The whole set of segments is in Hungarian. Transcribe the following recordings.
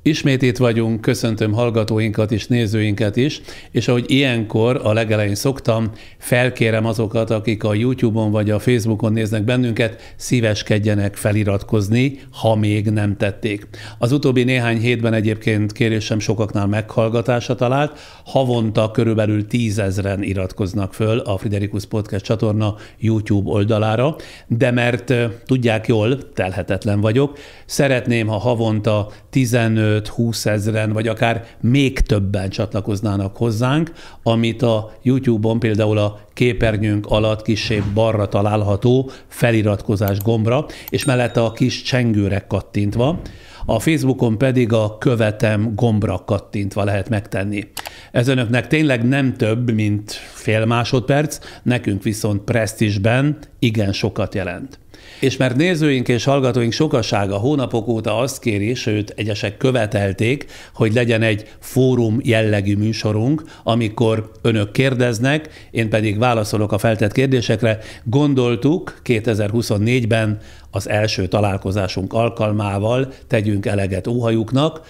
Ismét itt vagyunk, köszöntöm hallgatóinkat és nézőinket is, és ahogy ilyenkor a legelején szoktam, felkérem azokat, akik a YouTube-on vagy a Facebookon néznek bennünket, szíveskedjenek feliratkozni, ha még nem tették. Az utóbbi néhány hétben egyébként kérésem sokaknál meghallgatásra talált, havonta körülbelül 10 000-en iratkoznak föl a Friderikus Podcast csatorna YouTube oldalára, de mert tudják jól, telhetetlen vagyok, szeretném, ha havonta 15-20 000-en, vagy akár még többen csatlakoznának hozzánk, amit a YouTube-on például a képernyőnk alatt kissé balra található feliratkozás gombra, és mellette a kis csengőre kattintva, a Facebookon pedig a követem gombra kattintva lehet megtenni. Ez önöknek tényleg nem több, mint fél másodperc, nekünk viszont presztízsben igen sokat jelent. És mert nézőink és hallgatóink sokasága hónapok óta azt kéri, sőt egyesek követelték, hogy legyen egy fórum jellegű műsorunk, amikor önök kérdeznek, én pedig válaszolok a feltett kérdésekre, gondoltuk 2024-ben az első találkozásunk alkalmával tegyünk eleget óhajuknak.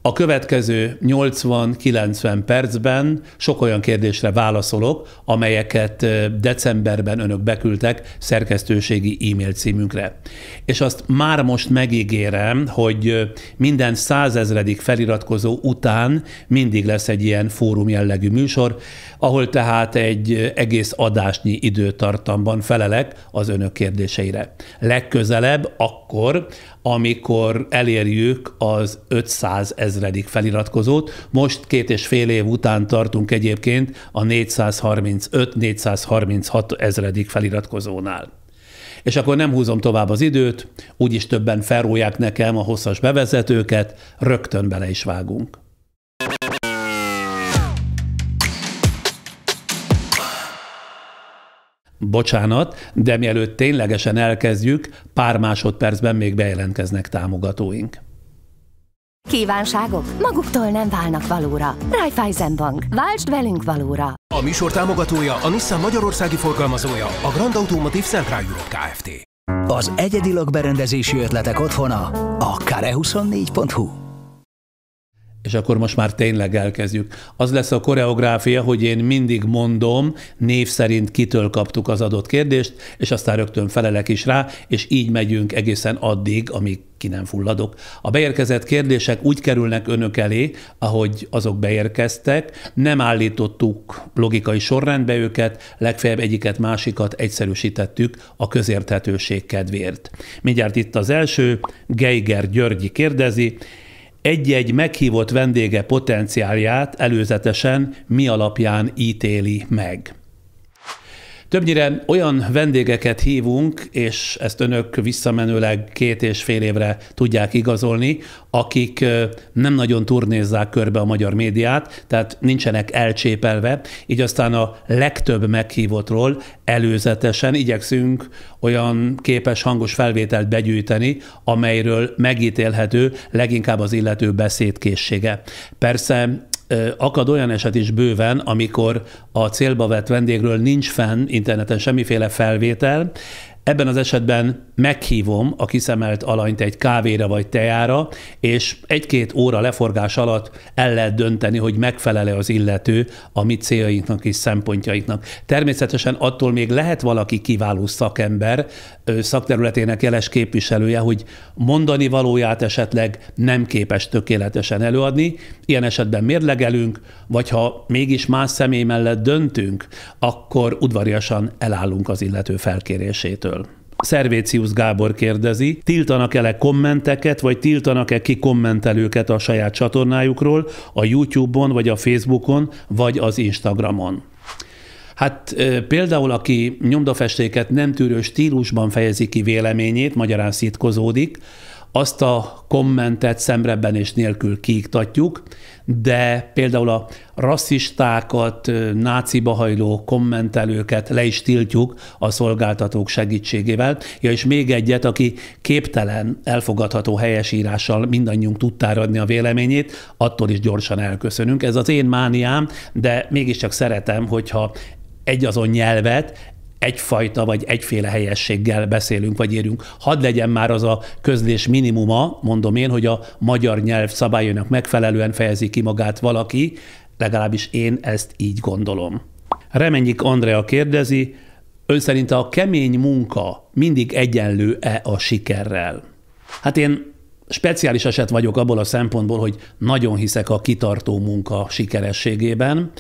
A következő 80-90 percben sok olyan kérdésre válaszolok, amelyeket decemberben önök beküldtek szerkesztőségi e-mail címünkre. És azt már most megígérem, hogy minden 100 000. feliratkozó után mindig lesz egy ilyen fórum jellegű műsor, ahol tehát egy egész adásnyi időtartamban felelek az önök kérdéseire. Legközelebb akkor, amikor elérjük az 500 000. feliratkozót. Most 2,5 év után tartunk egyébként a 435-436 000. feliratkozónál. És akkor nem húzom tovább az időt, úgyis többen felrólják nekem a hosszas bevezetőket, rögtön bele is vágunk. Bocsánat, de mielőtt ténylegesen elkezdjük, pár másodpercben még bejelentkeznek támogatóink. Kívánságok maguktól nem válnak valóra. Raiffeisenbank. Váltsd velünk valóra. A műsor támogatója, a Nissan magyarországi forgalmazója, a Grand Automotive Central Europe Kft. Az egyedi lakberendezési ötletek otthona, a kare24.hu. És akkor most már tényleg elkezdjük. Az lesz a koreográfia, hogy én mindig mondom, név szerint kitől kaptuk az adott kérdést, és aztán rögtön felelek is rá, és így megyünk egészen addig, amíg ki nem fulladok. A beérkezett kérdések úgy kerülnek önök elé, ahogy azok beérkeztek, nem állítottuk logikai sorrendbe őket, legfeljebb egyiket, másikat egyszerűsítettük a közérthetőség kedvéért. Mindjárt itt az első, Geiger Györgyi kérdezi, egy-egy meghívott vendége potenciálját előzetesen mi alapján ítéli meg? Többnyire olyan vendégeket hívunk, és ezt önök visszamenőleg 2,5 évre tudják igazolni, akik nem nagyon turnézzák körbe a magyar médiát, tehát nincsenek elcsépelve, így aztán a legtöbb meghívottról előzetesen igyekszünk olyan képes hangos felvételt begyűjteni, amelyről megítélhető leginkább az illető beszédkészsége. Persze akad olyan eset is bőven, amikor a célba vett vendégről nincs fenn interneten semmiféle felvétel. Ebben az esetben meghívom a kiszemelt alanyt egy kávéra vagy teára, és 1-2 óra leforgás alatt el lehet dönteni, hogy megfelel-e az illető a mi céljainknak és szempontjainknak. Természetesen attól még lehet valaki kiváló szakember, szakterületének jeles képviselője, hogy mondani valóját esetleg nem képes tökéletesen előadni. Ilyen esetben mérlegelünk, vagy ha mégis más személy mellett döntünk, akkor udvariasan elállunk az illető felkérésétől. Szervécius Gábor kérdezi, tiltanak-e kommenteket, vagy tiltanak-e ki kommentelőket a saját csatornájukról, a YouTube-on, vagy a Facebookon, vagy az Instagramon? Hát például, aki nyomdafestéket nem tűrő stílusban fejezi ki véleményét, magyarán szitkozódik, azt a kommentet szemrebbenés nélkül kiiktatjuk, de például a rasszistákat, náciba hajló kommentelőket le is tiltjuk a szolgáltatók segítségével. Ja, és még egyet, aki képtelen elfogadható helyesírással mindannyiunk tudtára adni a véleményét, attól is gyorsan elköszönünk. Ez az én mániám, de mégiscsak szeretem, hogyha egy azon nyelvet egyfajta vagy egyféle helyességgel beszélünk vagy írjunk. Hadd legyen már az a közlés minimuma, mondom én, hogy a magyar nyelv szabályainak megfelelően fejezi ki magát valaki, legalábbis én ezt így gondolom. Remennyik Andrea kérdezi, ön szerint a kemény munka mindig egyenlő-e a sikerrel? Hát én speciális eset vagyok abból a szempontból, hogy nagyon hiszek a kitartó munka sikerességében.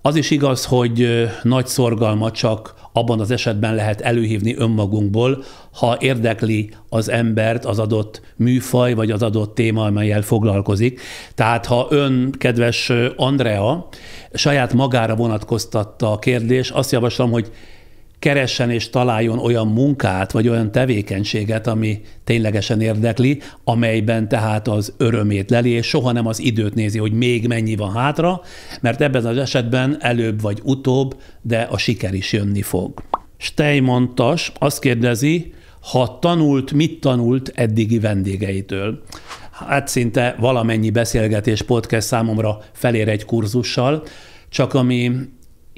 Az is igaz, hogy nagy szorgalmat csak abban az esetben lehet előhívni önmagunkból, ha érdekli az embert az adott műfaj, vagy az adott téma, amellyel foglalkozik. Tehát ha ön, kedves Andrea, saját magára vonatkoztatta a kérdés, azt javaslom, hogy keressen és találjon olyan munkát, vagy olyan tevékenységet, ami ténylegesen érdekli, amelyben tehát az örömét leli, és soha nem az időt nézi, hogy még mennyi van hátra, mert ebben az esetben előbb vagy utóbb, de a siker is jönni fog. Steymantas azt kérdezi, ha tanult, mit tanult eddigi vendégeitől? Hát szinte valamennyi beszélgetés podcast számomra felér egy kurzussal, csak ami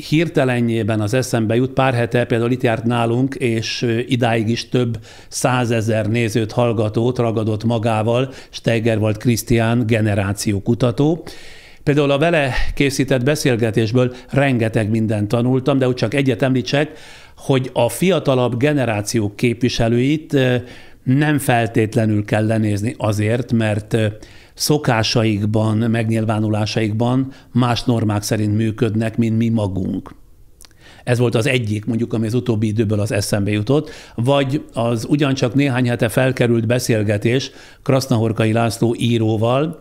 hirtelenjében az eszembe jut, pár hete például itt járt nálunk, és idáig is több 100 000 nézőt, hallgatót ragadott magával Steigerwald Krisztián generációkutató. Például a vele készített beszélgetésből rengeteg mindent tanultam, de úgy csak egyet említsek, hogy a fiatalabb generációk képviselőit nem feltétlenül kell lenézni azért, mert szokásaikban, megnyilvánulásaikban más normák szerint működnek, mint mi magunk. Ez volt az egyik, mondjuk, ami az utóbbi időből az eszembe jutott, vagy az ugyancsak néhány hete felkerült beszélgetés Krasznahorkai László íróval,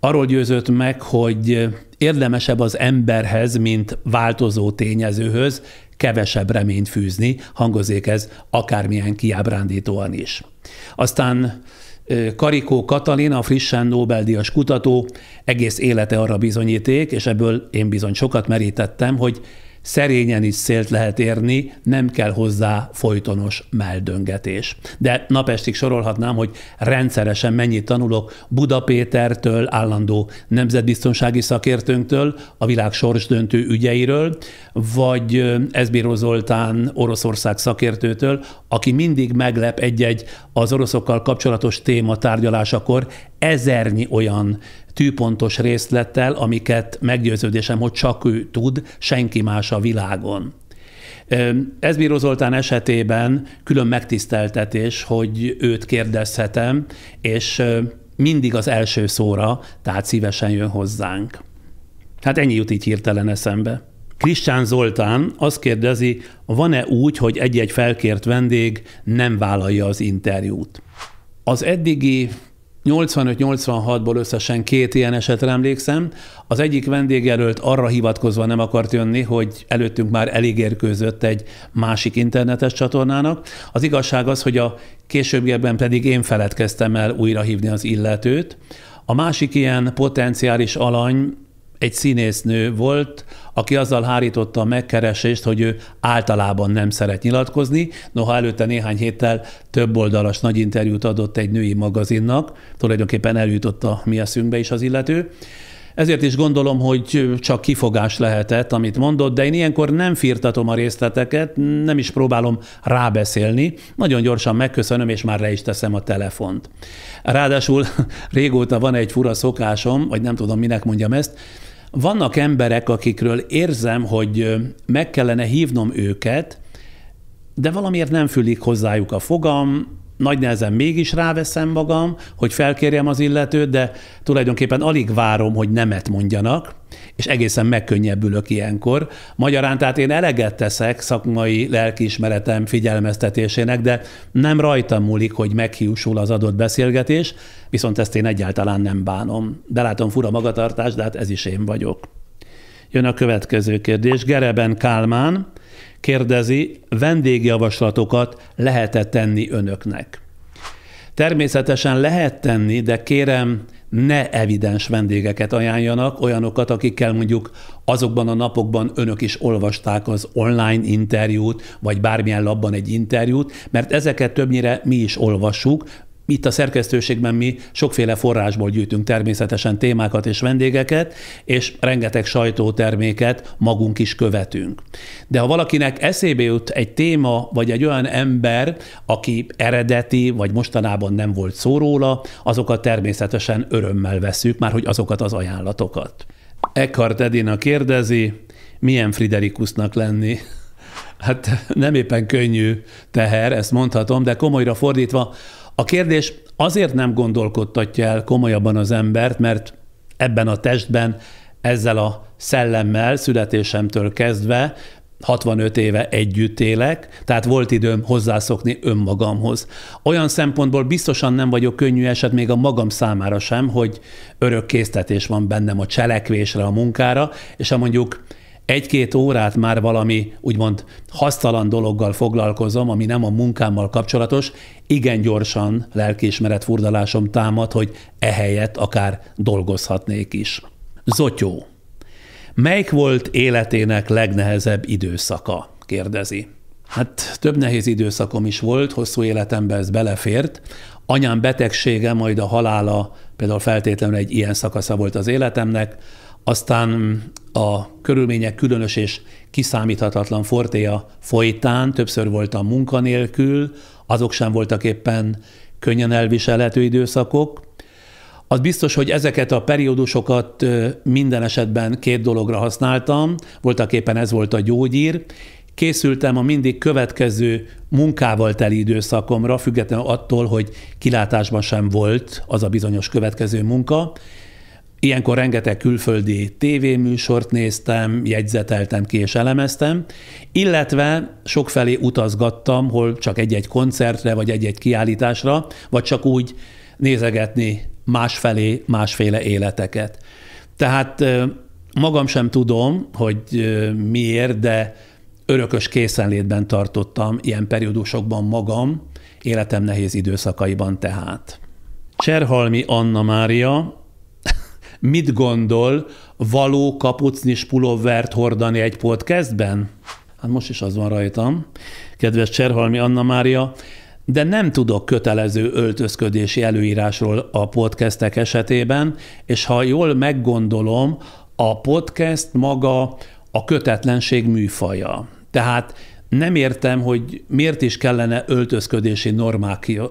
arról győzött meg, hogy érdemesebb az emberhez, mint változó tényezőhöz kevesebb reményt fűzni, hangozzék ez akármilyen kiábrándítóan is. Aztán Karikó Katalin, a frissen Nobel-díjas kutató, egész élete arra bizonyíték, és ebből én bizony sokat merítettem, hogy szerényen is célt lehet érni, nem kell hozzá folytonos meldöngetés. De napestig sorolhatnám, hogy rendszeresen mennyit tanulok Buda Pétertől, állandó nemzetbiztonsági szakértőnktől, a világ sorsdöntő ügyeiről, vagy Eszbíró Zoltán Oroszország szakértőtől, aki mindig meglep egy-egy az oroszokkal kapcsolatos téma tárgyalásakor ezernyi olyan tűpontos részlettel, amiket meggyőződésem, hogy csak ő tud, senki más a világon. Eszbíró Zoltán esetében külön megtiszteltetés, hogy őt kérdezhetem, és mindig az első szóra, tehát szívesen jön hozzánk. Hát ennyi jut így hirtelen eszembe. Krisztián Zoltán azt kérdezi, van-e úgy, hogy egy-egy felkért vendég nem vállalja az interjút? Az eddigi 85-86-ból összesen 2 ilyen esetre emlékszem. Az egyik vendégjelölt arra hivatkozva nem akart jönni, hogy előttünk már elígérkőzött egy másik internetes csatornának. Az igazság az, hogy a későbbiekben pedig én feledkeztem el újra hívni az illetőt. A másik ilyen potenciális alany egy színésznő volt, aki azzal hárította a megkeresést, hogy ő általában nem szeret nyilatkozni, noha előtte néhány héttel több oldalas nagy interjút adott egy női magazinnak, tulajdonképpen eljutott a mi eszünkbe is az illető. Ezért is gondolom, hogy csak kifogás lehetett, amit mondott, de én ilyenkor nem firtatom a részleteket, nem is próbálom rábeszélni, nagyon gyorsan megköszönöm, és már le is teszem a telefont. Ráadásul régóta van egy fura szokásom, vagy nem tudom, minek mondjam ezt, vannak emberek, akikről érzem, hogy meg kellene hívnom őket, de valamiért nem fülik hozzájuk a fogam, nagy nehezen mégis ráveszem magam, hogy felkérjem az illetőt, de tulajdonképpen alig várom, hogy nemet mondjanak, és egészen megkönnyebbülök ilyenkor. Magyarán tehát én eleget teszek szakmai lelkiismeretem figyelmeztetésének, de nem rajtam múlik, hogy meghiúsul az adott beszélgetés, viszont ezt én egyáltalán nem bánom. De látom, fura magatartás, de hát ez is én vagyok. Jön a következő kérdés. Gereben Kálmán kérdezi, vendégjavaslatokat lehet-e tenni önöknek? Természetesen lehet tenni, de kérem, ne evidens vendégeket ajánljanak, olyanokat, akikkel mondjuk azokban a napokban önök is olvasták az online interjút, vagy bármilyen labban egy interjút, mert ezeket többnyire mi is olvassuk, Itt a szerkesztőségben mi sokféle forrásból gyűjtünk természetesen témákat és vendégeket, és rengeteg sajtóterméket magunk is követünk. De ha valakinek eszébe jut egy téma, vagy egy olyan ember, aki eredeti, vagy mostanában nem volt szó róla, azokat természetesen örömmel vesszük, már hogy azokat az ajánlatokat. Eckhart Edina kérdezi, milyen Friderikusnak lenni? Hát nem éppen könnyű teher, ezt mondhatom, de komolyra fordítva, a kérdés azért nem gondolkodtatja el komolyabban az embert, mert ebben a testben, ezzel a szellemmel születésemtől kezdve 65 éve együtt élek, tehát volt időm hozzászokni önmagamhoz. Olyan szempontból biztosan nem vagyok könnyű eset még a magam számára sem, hogy örök késztetés van bennem a cselekvésre, a munkára, és ha mondjuk 1-2 órát már valami úgymond hasztalan dologgal foglalkozom, ami nem a munkámmal kapcsolatos, igen gyorsan lelkiismeret furdalásom támad, hogy ehelyett akár dolgozhatnék is. Zotyó. Melyik volt életének legnehezebb időszaka? Kérdezi. Hát több nehéz időszakom is volt, hosszú életembe ez belefért. Anyám betegsége, majd a halála például feltétlenül egy ilyen szakasza volt az életemnek, aztán a körülmények különös és kiszámíthatatlan fortéja folytán többször voltam munkanélkül, azok sem voltak éppen könnyen elviselhető időszakok. Az biztos, hogy ezeket a periódusokat minden esetben 2 dologra használtam, voltak éppen ez volt a gyógyír. Készültem a mindig következő munkával teli időszakomra, függetlenül attól, hogy kilátásban sem volt az a bizonyos következő munka. Ilyenkor rengeteg külföldi tévéműsort néztem, jegyzeteltem ki és elemeztem, illetve sokfelé utazgattam, hol csak egy-egy koncertre, vagy egy-egy kiállításra, vagy csak úgy nézegetni másfelé, másféle életeket. Tehát magam sem tudom, hogy miért, de örökös készenlétben tartottam ilyen periódusokban magam, életem nehéz időszakaiban tehát. Cserhalmi Anna Mária, mit gondol, való kapucnis pulóvert hordani egy podcastben? Hát most is az van rajtam, kedves Cserhalmi Anna Mária, de nem tudok kötelező öltözködési előírásról a podcastek esetében, és ha jól meggondolom, a podcast maga a kötetlenség műfaja. Tehát nem értem, hogy miért is kellene öltözködési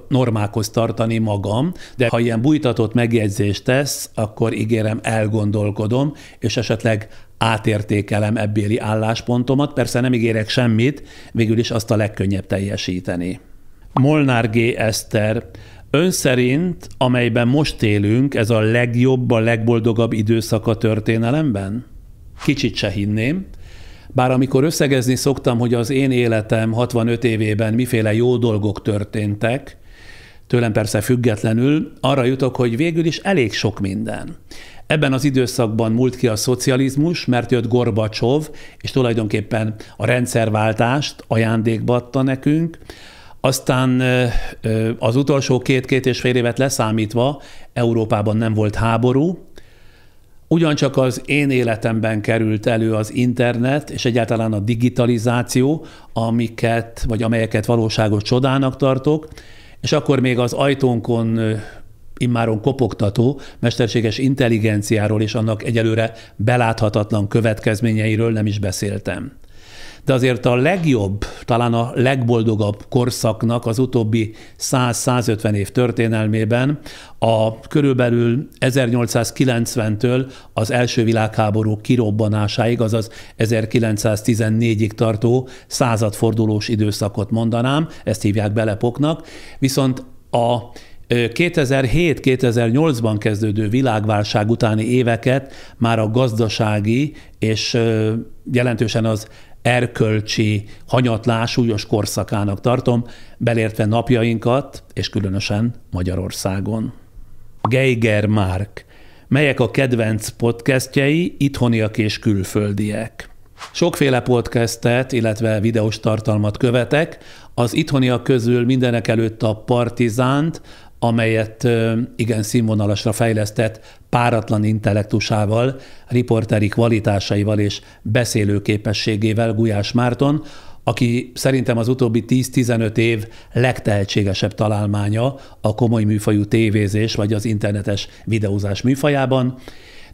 normákhoz tartani magam, de ha ilyen bújtatott megjegyzést tesz, akkor ígérem, elgondolkodom, és esetleg átértékelem ebbéli álláspontomat. Persze nem ígérek semmit, végül is azt a legkönnyebb teljesíteni. Molnár G. Eszter, ön szerint, amelyben most élünk, ez a legjobb, a legboldogabb időszak a történelemben? Kicsit se hinném. Bár amikor összegezni szoktam, hogy az én életem 65 évében miféle jó dolgok történtek, tőlem persze függetlenül, arra jutok, hogy végül is elég sok minden. Ebben az időszakban múlt ki a szocializmus, mert jött Gorbacsov, és tulajdonképpen a rendszerváltást ajándékba adta nekünk. Aztán az utolsó 2-2,5 évet leszámítva Európában nem volt háború, ugyancsak az én életemben került elő az internet, és egyáltalán a digitalizáció, amelyeket valóságos csodának tartok, és akkor még az ajtónkon immáron kopogtató mesterséges intelligenciáról és annak egyelőre beláthatatlan következményeiről nem is beszéltem. De azért a legjobb, talán a legboldogabb korszaknak az utóbbi 100-150 év történelmében a körülbelül 1890-től az első világháború kirobbanásáig, azaz 1914-ig tartó századfordulós időszakot mondanám, ezt hívják belepoknak, viszont a 2007-2008-ban kezdődő világválság utáni éveket már a gazdasági és jelentősen az erkölcsi hanyatlás súlyos korszakának tartom, belértve napjainkat, és különösen Magyarországon. Geiger Márk. Melyek a kedvenc podcastjei, itthoniak és külföldiek? Sokféle podcastet, illetve videós tartalmat követek. Az itthoniak közül mindenekelőtt a Partizánt, amelyet igen színvonalasra fejlesztett páratlan intellektusával, riporteri kvalitásaival és beszélőképességével Gulyás Márton, aki szerintem az utóbbi 10-15 év legtehetségesebb találmánya a komoly műfajú tévézés vagy az internetes videózás műfajában,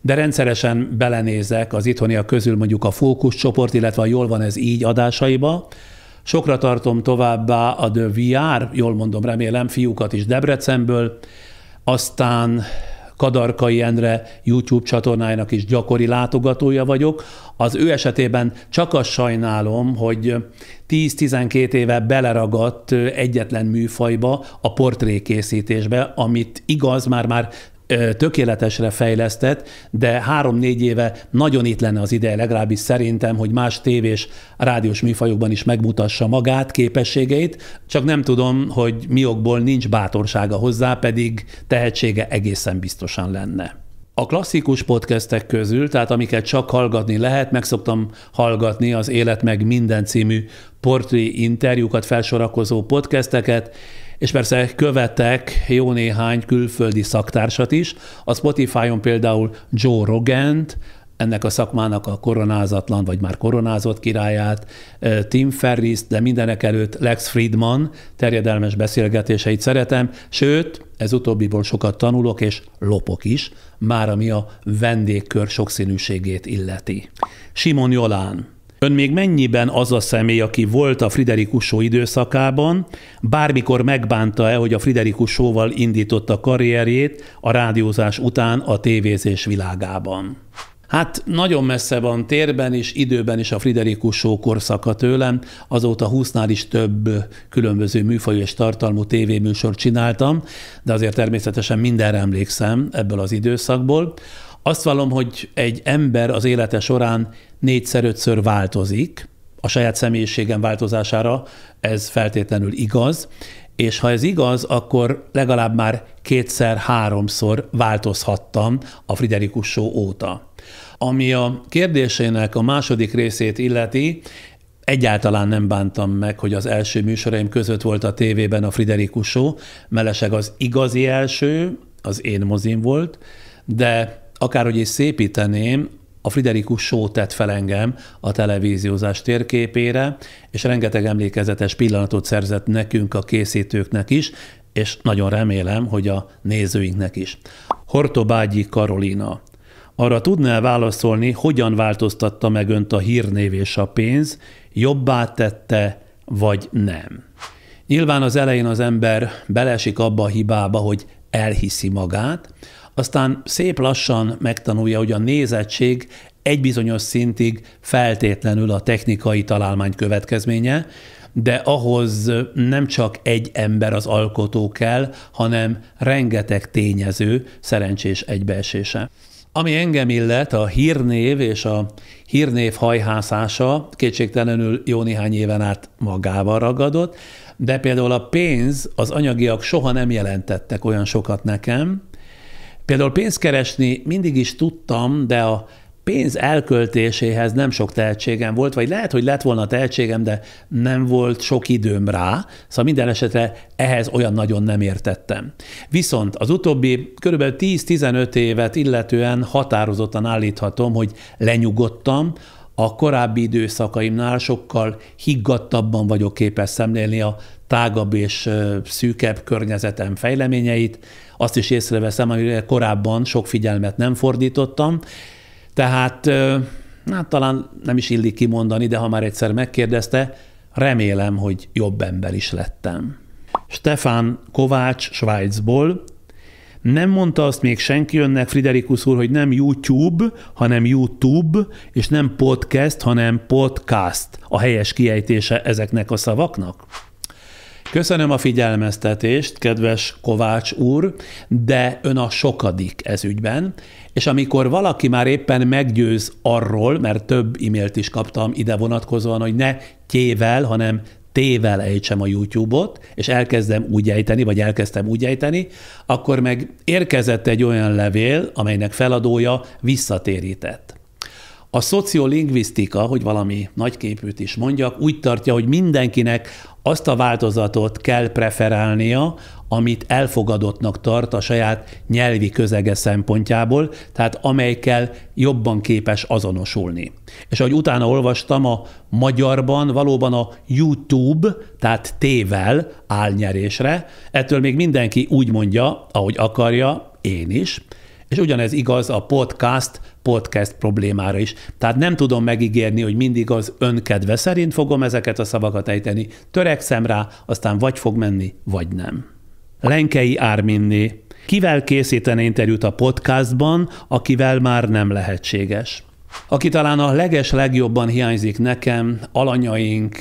de rendszeresen belenézek az itthoniak közül mondjuk a Fókusz csoport, illetve a Jól van ez így adásaiba. Sokra tartom továbbá a The VR, jól mondom, remélem, fiúkat is Debrecenből, aztán Kadarkai Endre YouTube csatornájának is gyakori látogatója vagyok. Az ő esetében csak azt sajnálom, hogy 10-12 éve beleragadt egyetlen műfajba, a portrékészítésbe, amit igaz, már tökéletesre fejlesztett, de 3-4 éve nagyon itt lenne az ideje, legalábbis szerintem, hogy más tévés, rádiós műfajokban is megmutassa magát, képességeit, csak nem tudom, hogy mi okból nincs bátorsága hozzá, pedig tehetsége egészen biztosan lenne. A klasszikus podcastek közül, tehát amiket csak hallgatni lehet, meg szoktam hallgatni az Élet meg minden című portré interjúkat felsorakozó podcasteket, és persze követek jó néhány külföldi szaktársat is. A Spotify-on például Joe Rogant, ennek a szakmának a koronázatlan, vagy már koronázott királyát, Tim Ferriss, de mindenek előtt Lex Fridman terjedelmes beszélgetéseit szeretem, sőt, ez utóbbiból sokat tanulok és lopok is, már ami a vendégkör sokszínűségét illeti. Simon Jolán. Ön még mennyiben az a személy, aki volt a Friderikus Show időszakában, bármikor megbánta-e, hogy a Friderikus Show-val indította karrierjét a rádiózás után a tévézés világában? Hát nagyon messze van térben és időben is a Friderikus Show korszaka tőlem, azóta 20-nál is több különböző műfajú és tartalmú tévéműsort csináltam, de azért természetesen mindenre emlékszem ebből az időszakból. Azt vallom, hogy egy ember az élete során 4-5-ször változik, a saját személyiségem változására ez feltétlenül igaz, és ha ez igaz, akkor legalább már 2-3-szor változhattam a Friderikus Show óta. Ami a kérdésének a második részét illeti, egyáltalán nem bántam meg, hogy az első műsoraim között volt a tévében a Friderikus Show, mellesleg az igazi első, az én mozim volt, de akárhogy is szépíteném, a Friderikus Show tett fel engem a televíziózás térképére, és rengeteg emlékezetes pillanatot szerzett nekünk, a készítőknek is, és nagyon remélem, hogy a nézőinknek is. Hortobágyi Karolina. Arra tudnál válaszolni, hogyan változtatta meg önt a hírnév és a pénz, jobbá tette, vagy nem? Nyilván az elején az ember beleesik abba a hibába, hogy elhiszi magát, aztán szép lassan megtanulja, hogy a nézettség egy bizonyos szintig feltétlenül a technikai találmány következménye, de ahhoz nem csak egy ember az alkotó kell, hanem rengeteg tényező szerencsés egybeesése. Ami engem illet, a hírnév és a hírnév hajhászása kétségtelenül jó néhány éven át magával ragadott, de például a pénz, az anyagiak soha nem jelentettek olyan sokat nekem. Például pénzt keresni mindig is tudtam, de a pénz elköltéséhez nem sok tehetségem volt, vagy lehet, hogy lett volna tehetségem, de nem volt sok időm rá, szóval minden esetre ehhez olyan nagyon nem értettem. Viszont az utóbbi kb. 10-15 évet illetően határozottan állíthatom, hogy lenyugodtam, a korábbi időszakaimnál sokkal higgadtabban vagyok képes szemlélni a tágabb és szűkebb környezetem fejleményeit. Azt is észreveszem, amire korábban sok figyelmet nem fordítottam. Tehát talán nem is illik kimondani, de ha már egyszer megkérdezte, remélem, hogy jobb ember is lettem. Stefan Kovács Svájcból. Nem mondta azt még senki önnek, Friderikus úr, hogy nem YouTube, hanem YouTube, és nem podcast, hanem podcast a helyes kiejtése ezeknek a szavaknak? Köszönöm a figyelmeztetést, kedves Kovács úr, de ön a sokadik ez ügyben, és amikor valaki már éppen meggyőz arról, mert több e-mailt is kaptam ide vonatkozóan, hogy ne T-vel, hanem T-vel ejtsem a YouTube-ot, és elkezdtem úgy ejteni, akkor meg érkezett egy olyan levél, amelynek feladója visszatérített. A szociolingvisztika, hogy valami nagyképűt is mondjak, úgy tartja, hogy mindenkinek azt a változatot kell preferálnia, amit elfogadottnak tart a saját nyelvi közege szempontjából, tehát amelyikkel jobban képes azonosulni. És ahogy utána olvastam, a magyarban valóban a YouTube, tehát T-vel áll nyerésre, ettől még mindenki úgy mondja, ahogy akarja, én is, és ugyanez igaz a podcast problémára is. Tehát nem tudom megígérni, hogy mindig az önkedve szerint fogom ezeket a szavakat ejteni. Törekszem rá, aztán vagy fog menni, vagy nem. Lenkei Árminné. Kivel készítene interjút a podcastban, akivel már nem lehetséges? Aki talán a legjobban hiányzik nekem, alanyaink,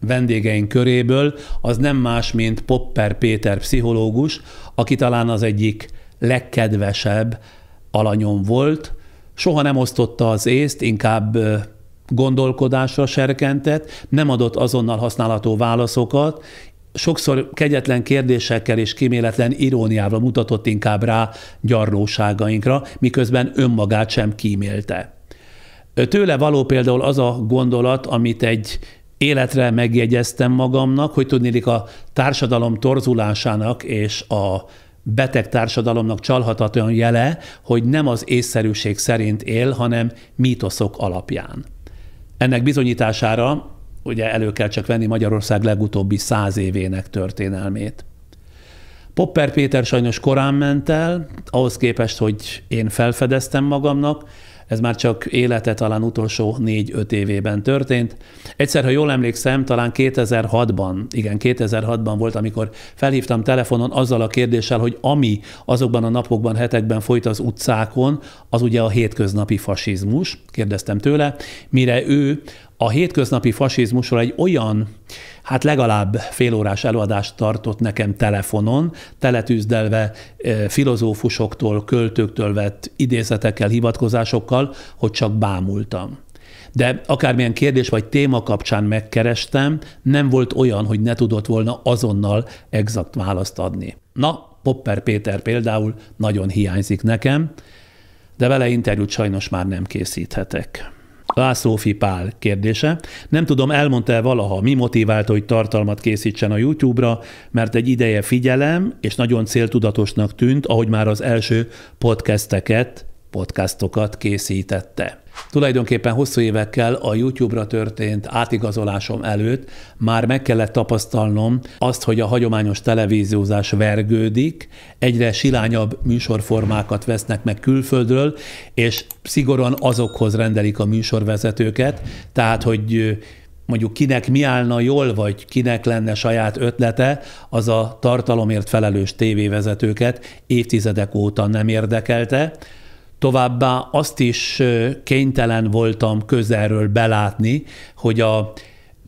vendégeink köréből, az nem más, mint Popper Péter pszichológus, aki talán az egyik legkedvesebb alanyom volt. Soha nem osztotta az észt, inkább gondolkodásra serkentett, nem adott azonnal használható válaszokat, sokszor kegyetlen kérdésekkel és kíméletlen iróniával mutatott inkább rá gyarlóságainkra, miközben önmagát sem kímélte. Tőle való például az a gondolat, amit egy életre megjegyeztem magamnak, hogy tudniillik a társadalom torzulásának és a beteg társadalomnak csalhatatlan jele, hogy nem az észszerűség szerint él, hanem mítoszok alapján. Ennek bizonyítására ugye elő kell csak venni Magyarország legutóbbi 100 évének történelmét. Popper Péter sajnos korán ment el, ahhoz képest, hogy én felfedeztem magamnak, ez már csak élete talán utolsó 4-5 évében történt. Egyszer, ha jól emlékszem, talán 2006-ban volt, amikor felhívtam telefonon azzal a kérdéssel, hogy ami azokban a napokban, hetekben folyt az utcákon, az ugye a hétköznapi fasizmus, kérdeztem tőle, mire ő a hétköznapi fasizmusról egy olyan, hát legalább félórás előadást tartott nekem telefonon, teletűzdelve filozófusoktól, költőktől vett idézetekkel, hivatkozásokkal, hogy csak bámultam. De akármilyen kérdés vagy téma kapcsán megkerestem, nem volt olyan, hogy ne tudott volna azonnal exakt választ adni. Na, Popper Péter például nagyon hiányzik nekem, de vele interjút sajnos már nem készíthetek. Lászlófi Pál kérdése. Nem tudom, elmondta-e valaha, mi motiválta, hogy tartalmat készítsen a YouTube-ra, mert egy ideje figyelem, és nagyon céltudatosnak tűnt, ahogy már az első podcastokat készítette. Tulajdonképpen hosszú évekkel a YouTube-ra történt átigazolásom előtt már meg kellett tapasztalnom azt, hogy a hagyományos televíziózás vergődik, egyre silányabb műsorformákat vesznek meg külföldről, és szigorúan azokhoz rendelik a műsorvezetőket, tehát hogy mondjuk kinek mi állna jól, vagy kinek lenne saját ötlete, az a tartalomért felelős tévévezetőket évtizedek óta nem érdekelte. Továbbá azt is kénytelen voltam közelről belátni, hogy a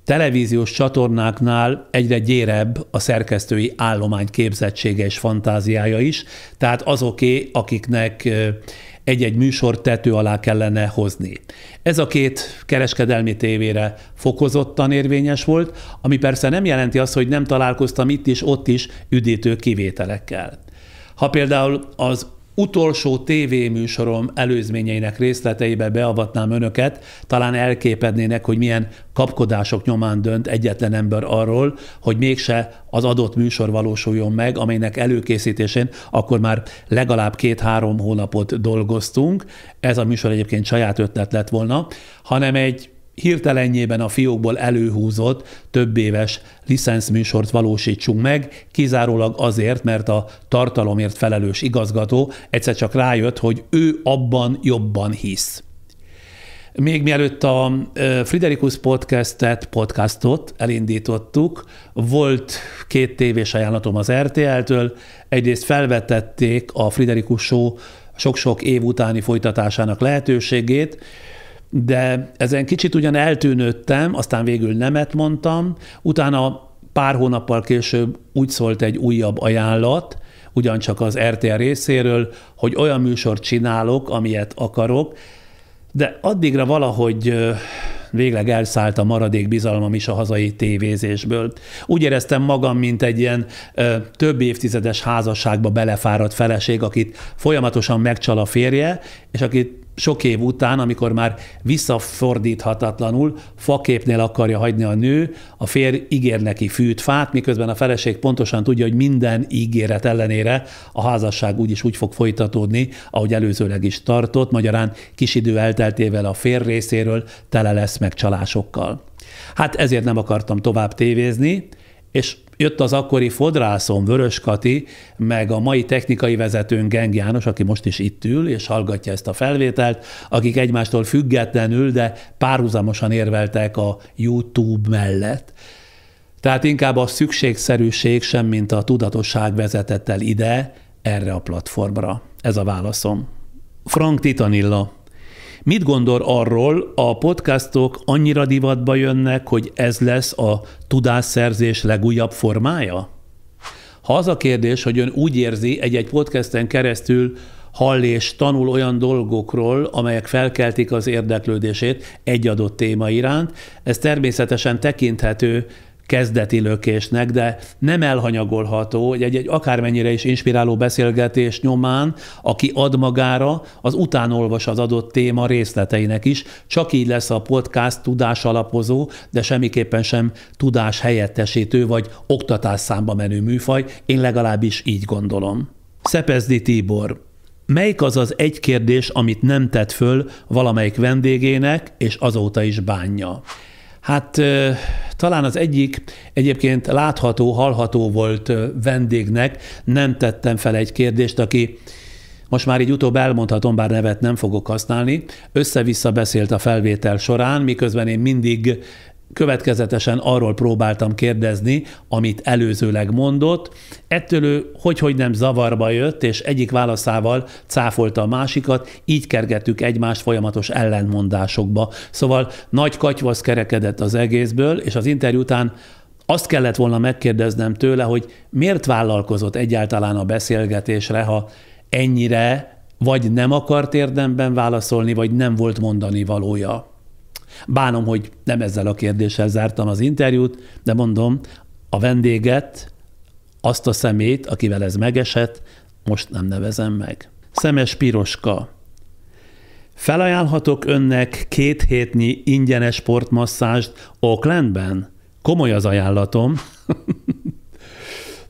televíziós csatornáknál egyre gyérebb a szerkesztői állomány képzettsége és fantáziája is, tehát azoké, akiknek egy-egy műsor tető alá kellene hozni. Ez a két kereskedelmi tévére fokozottan érvényes volt, ami persze nem jelenti azt, hogy nem találkoztam itt is, ott is üdítő kivételekkel. Ha például az utolsó tévéműsorom előzményeinek részleteibe beavatnám önöket, talán elképednének, hogy milyen kapkodások nyomán dönt egyetlen ember arról, hogy mégse az adott műsor valósuljon meg, amelynek előkészítésén akkor már legalább 2-3 hónapot dolgoztunk. Ez a műsor egyébként saját ötlet lett volna, hanem egy hirtelenjében a fiókból előhúzott több éves licenszműsort valósítsunk meg, kizárólag azért, mert a tartalomért felelős igazgató egyszer csak rájött, hogy ő abban jobban hisz. Még mielőtt a Friderikus podcastot elindítottuk, volt 2 tévés ajánlatom az RTL-től. Egyrészt felvetették a Friderikus Show sok-sok év utáni folytatásának lehetőségét, de ezen kicsit ugyan eltűnődtem, aztán végül nemet mondtam, utána pár hónappal később úgy szólt egy újabb ajánlat, ugyancsak az RTL részéről, hogy olyan műsort csinálok, amilyet akarok, de addigra valahogy végleg elszállt a maradék bizalmam is a hazai tévézésből. Úgy éreztem magam, mint egy ilyen több évtizedes házasságba belefáradt feleség, akit folyamatosan megcsal a férje, és akit sok év után, amikor már visszafordíthatatlanul faképnél akarja hagyni a nő, a férj ígér neki fűt, fát, miközben a feleség pontosan tudja, hogy minden ígéret ellenére a házasság úgyis úgy fog folytatódni, ahogy előzőleg is tartott, magyarán kis idő elteltével a férj részéről tele lesz meg csalásokkal. Hát ezért nem akartam tovább tévézni, és jött az akkori fodrászom, Vörös Kati, meg a mai technikai vezetőnk Geng János, aki most is itt ül, és hallgatja ezt a felvételt, akik egymástól függetlenül, de párhuzamosan érveltek a YouTube mellett. Tehát inkább a szükségszerűség, semmint a tudatosság vezetett el ide, erre a platformra. Ez a válaszom. Frank Titanilla. Mit gondol arról, a podcastok annyira divatba jönnek, hogy ez lesz a tudásszerzés legújabb formája? Ha az a kérdés, hogy ön úgy érzi, egy-egy podcasten keresztül hall és tanul olyan dolgokról, amelyek felkeltik az érdeklődését egy adott téma iránt, ez természetesen tekinthető kezdeti lökésnek, de nem elhanyagolható, hogy egy akármennyire is inspiráló beszélgetés nyomán, aki ad magára, az utánolvas az adott téma részleteinek is, csak így lesz a podcast tudásalapozó, de semmiképpen sem tudás helyettesítő vagy oktatás számba menő műfaj, én legalábbis így gondolom. Szepezdi Tibor. Melyik az az egy kérdés, amit nem tett föl valamelyik vendégének, és azóta is bánja? Hát talán az egyik egyébként látható, hallható volt vendégnek, nem tettem fel egy kérdést, aki most már így utóbb elmondhatom, bár nevet nem fogok használni, össze-vissza beszélt a felvétel során, miközben én mindig következetesen arról próbáltam kérdezni, amit előzőleg mondott. Ettől ő hogy nem zavarba jött, és egyik válaszával cáfolta a másikat, így kergettük egymást folyamatos ellentmondásokba. Szóval nagy katyvasz kerekedett az egészből, és az interjú után azt kellett volna megkérdeznem tőle, hogy miért vállalkozott egyáltalán a beszélgetésre, ha ennyire vagy nem akart érdemben válaszolni, vagy nem volt mondani valója. Bánom, hogy nem ezzel a kérdéssel zártam az interjút, de mondom, a vendéget, azt a szemét, akivel ez megesett, most nem nevezem meg. Szemes Piroska. Felajánlhatok önnek 2 hétnyi ingyenes sportmasszást Aucklandben? Komoly az ajánlatom.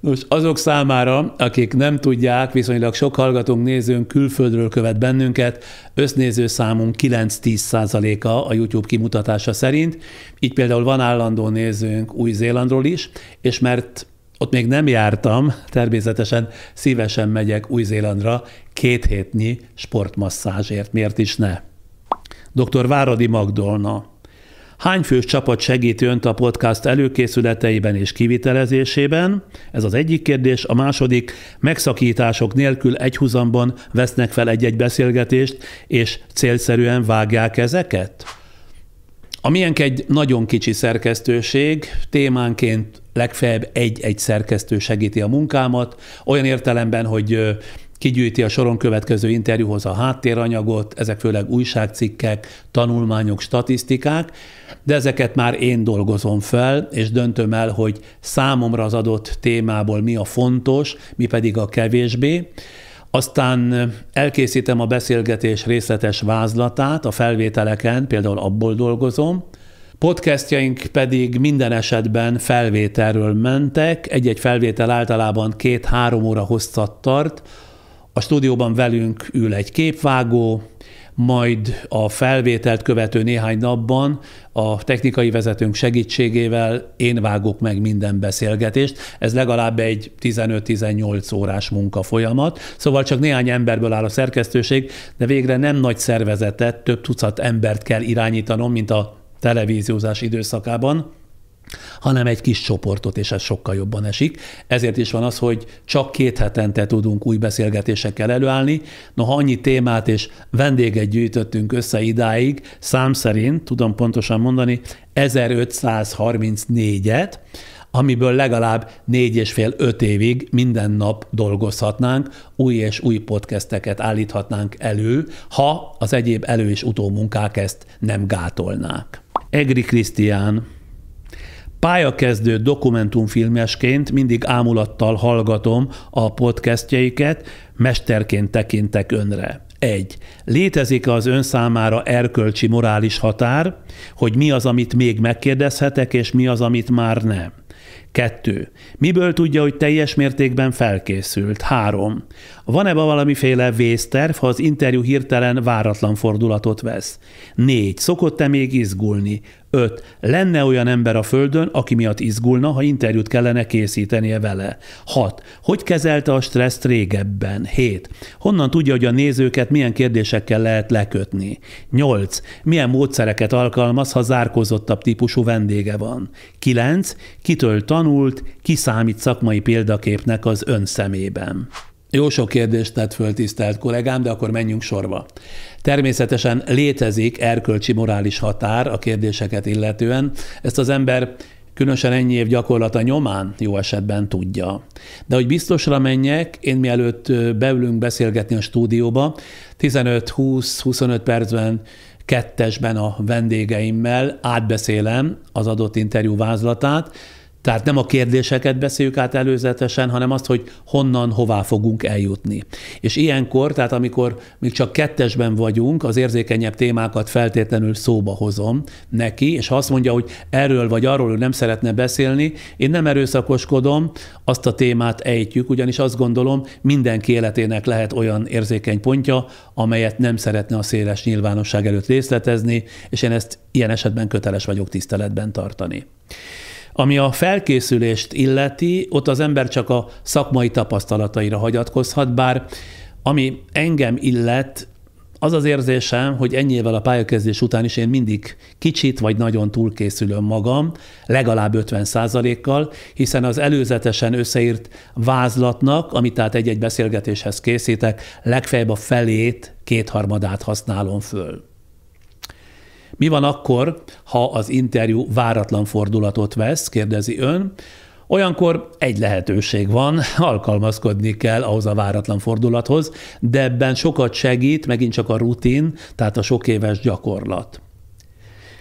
Most azok számára, akik nem tudják, viszonylag sok hallgatónk, nézőnk külföldről követ bennünket, össznéző számunk 9-10%-a a YouTube kimutatása szerint, így például van állandó nézőnk Új-Zélandról is, és mert ott még nem jártam, természetesen szívesen megyek Új-Zélandra 2 hétnyi sportmasszázsért, miért is ne? Dr. Váradi Magdolna. Hány fős csapat segíti önt a podcast előkészületeiben és kivitelezésében? Ez az egyik kérdés. A második, megszakítások nélkül egyhuzamban vesznek fel egy-egy beszélgetést, és célszerűen vágják ezeket? A miénk egy nagyon kicsi szerkesztőség, témánként legfeljebb egy szerkesztő segíti a munkámat, olyan értelemben, hogy kigyűjti a soron következő interjúhoz a háttéranyagot, ezek főleg újságcikkek, tanulmányok, statisztikák, de ezeket már én dolgozom fel, és döntöm el, hogy számomra az adott témából mi a fontos, mi pedig a kevésbé. Aztán elkészítem a beszélgetés részletes vázlatát, a felvételeken például abból dolgozom, podcastjaink pedig minden esetben felvételről mentek, egy-egy felvétel általában 2-3 óra hosszat tart, a stúdióban velünk ül egy képvágó, majd a felvételt követő néhány napban a technikai vezetőnk segítségével én vágok meg minden beszélgetést. Ez legalább egy 15-18 órás munkafolyamat, szóval csak néhány emberből áll a szerkesztőség, de végre nem nagy szervezetet, több tucat embert kell irányítanom, mint a televíziózás időszakában, hanem egy kis csoportot, és ez sokkal jobban esik. Ezért is van az, hogy csak 2 hetente tudunk új beszélgetésekkel előállni. Noha annyi témát és vendéget gyűjtöttünk össze idáig, szám szerint, tudom pontosan mondani, 1534-et, amiből legalább 4,5-5 évig minden nap dolgozhatnánk, új és új podcasteket állíthatnánk elő, ha az egyéb elő- és utómunkák ezt nem gátolnák. Egri Krisztián. Pályakezdő dokumentumfilmesként mindig ámulattal hallgatom a podcastjeiket, mesterként tekintek önre. 1. Létezik az ön számára erkölcsi morális határ, hogy mi az, amit még megkérdezhetek, és mi az, amit már nem? 2. Miből tudja, hogy teljes mértékben felkészült? 3. Van-e valamiféle vészterv, ha az interjú hirtelen váratlan fordulatot vesz? 4. Szokott-e még izgulni? 5. Lenne olyan ember a Földön, aki miatt izgulna, ha interjút kellene készítenie vele? 6. Hogy kezelte a stresszt régebben? 7. Honnan tudja, hogy a nézőket milyen kérdésekkel lehet lekötni? 8. Milyen módszereket alkalmaz, ha zárkózottabb típusú vendége van? 9. Kitől tanult, ki számít szakmai példaképnek az ön szemében? Jó sok kérdést tett föl, tisztelt kollégám, de akkor menjünk sorba. Természetesen létezik erkölcsi morális határ a kérdéseket illetően. Ezt az ember különösen ennyi év gyakorlata nyomán jó esetben tudja. De hogy biztosra menjek, én mielőtt beülünk beszélgetni a stúdióba, 15-20-25 percben kettesben a vendégeimmel átbeszélem az adott interjú vázlatát, tehát nem a kérdéseket beszéljük át előzetesen, hanem azt, hogy honnan, hová fogunk eljutni. És ilyenkor, tehát amikor még csak kettesben vagyunk, az érzékenyebb témákat feltétlenül szóba hozom neki, és ha azt mondja, hogy erről vagy arról ő nem szeretne beszélni, én nem erőszakoskodom, azt a témát ejtjük, ugyanis azt gondolom, mindenki életének lehet olyan érzékeny pontja, amelyet nem szeretne a széles nyilvánosság előtt részletezni, és én ezt ilyen esetben köteles vagyok tiszteletben tartani. Ami a felkészülést illeti, ott az ember csak a szakmai tapasztalataira hagyatkozhat, bár ami engem illet, az az érzésem, hogy ennyi évvel a pályakezdés után is én mindig kicsit vagy nagyon túlkészülöm magam, legalább 50%-kal, hiszen az előzetesen összeírt vázlatnak, amit tehát egy-egy beszélgetéshez készítek, legfeljebb a felét, kétharmadát használom föl. Mi van akkor, ha az interjú váratlan fordulatot vesz, kérdezi ön? Olyankor egy lehetőség van, alkalmazkodni kell ahhoz a váratlan fordulathoz, de ebben sokat segít megint csak a rutin, tehát a sok éves gyakorlat.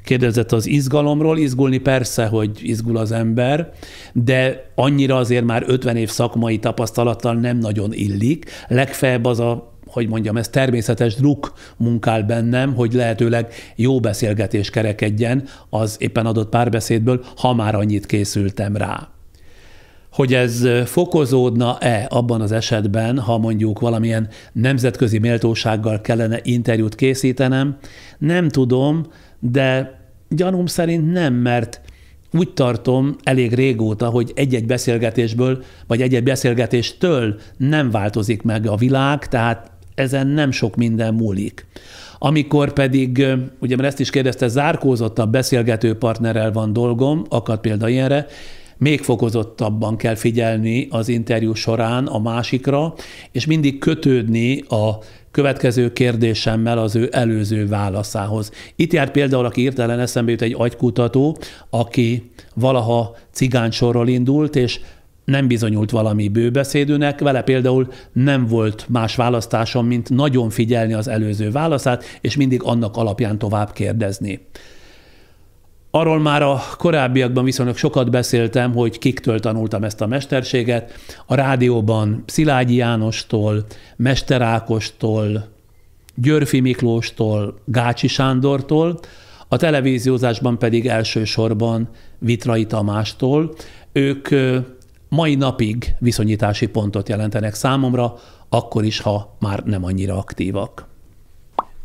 Kérdezett az izgalomról, izgulni persze, hogy izgul az ember, de annyira azért már 50 év szakmai tapasztalattal nem nagyon illik, legfeljebb az ez természetes druk munkál bennem, hogy lehetőleg jó beszélgetés kerekedjen az éppen adott párbeszédből, ha már annyit készültem rá. Hogy ez fokozódna-e abban az esetben, ha mondjuk valamilyen nemzetközi méltósággal kellene interjút készítenem, nem tudom, de gyanúm szerint nem, mert úgy tartom elég régóta, hogy egy-egy beszélgetésből, vagy egy-egy beszélgetéstől nem változik meg a világ, tehát ezen nem sok minden múlik. Amikor pedig, ugye mert ezt is kérdezte, zárkózottabb beszélgető partnerrel van dolgom, akad példa ilyenre, még fokozottabban kell figyelni az interjú során a másikra, és mindig kötődni a következő kérdésemmel az ő előző válaszához. Itt jár például, aki hirtelen eszembe jut, egy agykutató, aki valaha cigánysorról indult, és nem bizonyult valami bőbeszédűnek, vele például nem volt más választásom, mint nagyon figyelni az előző válaszát, és mindig annak alapján tovább kérdezni. Arról már a korábbiakban viszonylag sokat beszéltem, hogy kiktől tanultam ezt a mesterséget. A rádióban Szilágyi Jánostól, Mester Ákostól, Györfi Miklóstól, Gácsi Sándortól, a televíziózásban pedig elsősorban Vitrai Tamástól. Ők mai napig viszonyítási pontot jelentenek számomra, akkor is, ha már nem annyira aktívak.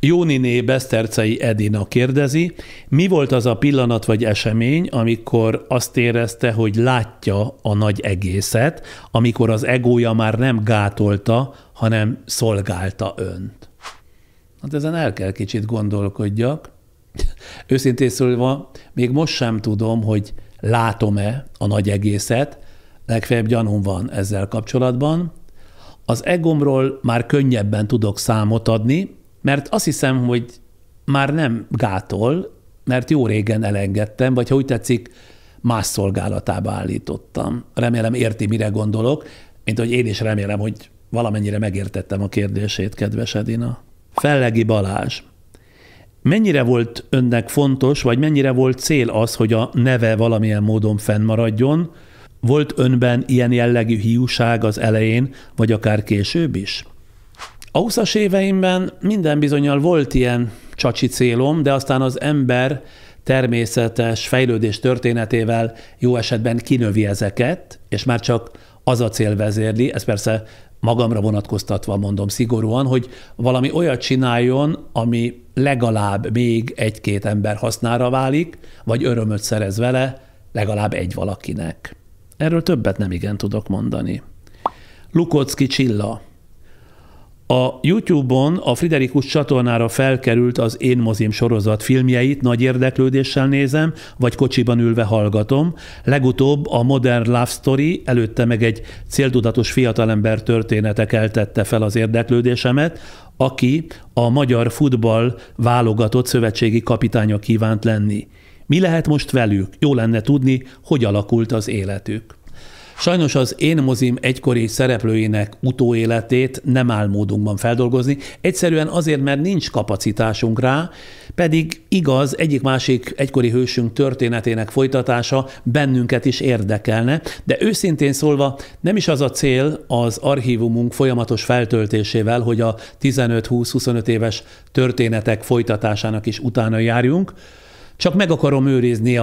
Jóniné Besztercei Edina kérdezi, mi volt az a pillanat vagy esemény, amikor azt érezte, hogy látja a nagy egészet, amikor az egója már nem gátolta, hanem szolgálta önt? Hát ezen el kell kicsit gondolkodjak. Őszintén szólva, még most sem tudom, hogy látom-e a nagy egészet, legfeljebb gyanúm van ezzel kapcsolatban. Az egomról már könnyebben tudok számot adni, mert azt hiszem, hogy már nem gátol, mert jó régen elengedtem, vagy ha úgy tetszik, más szolgálatába állítottam. Remélem érti, mire gondolok, mint hogy én is remélem, hogy valamennyire megértettem a kérdését, kedves Edina. Fellegi Balázs. Mennyire volt önnek fontos, vagy mennyire volt cél az, hogy a neve valamilyen módon fennmaradjon? Volt önben ilyen jellegű hiúság az elején, vagy akár később is? A 20-as éveimben minden bizonnyal volt ilyen csacsi célom, de aztán az ember természetes fejlődés történetével jó esetben kinövi ezeket, és már csak az a cél vezérli, ez persze magamra vonatkoztatva mondom szigorúan, hogy valami olyat csináljon, ami legalább még egy-két ember hasznára válik, vagy örömöt szerez vele legalább egy valakinek. Erről többet nem igen tudok mondani. Lukocki Csilla. A YouTube-on a Friderikus csatornára felkerült az Én mozim sorozat filmjeit, nagy érdeklődéssel nézem, vagy kocsiban ülve hallgatom. Legutóbb a Modern Love Story, előtte meg egy céltudatos fiatalember története keltette fel az érdeklődésemet, aki a magyar futball válogatott szövetségi kapitánya kívánt lenni. Mi lehet most velük? Jó lenne tudni, hogy alakult az életük. Sajnos az Én mozim egykori szereplőinek utóéletét nem áll módunkban feldolgozni, egyszerűen azért, mert nincs kapacitásunk rá, pedig igaz, egyik-másik egykori hősünk történetének folytatása bennünket is érdekelne, de őszintén szólva nem is az a cél az archívumunk folyamatos feltöltésével, hogy a 15-20-25 éves történetek folytatásának is utána járjunk, csak meg akarom őrizni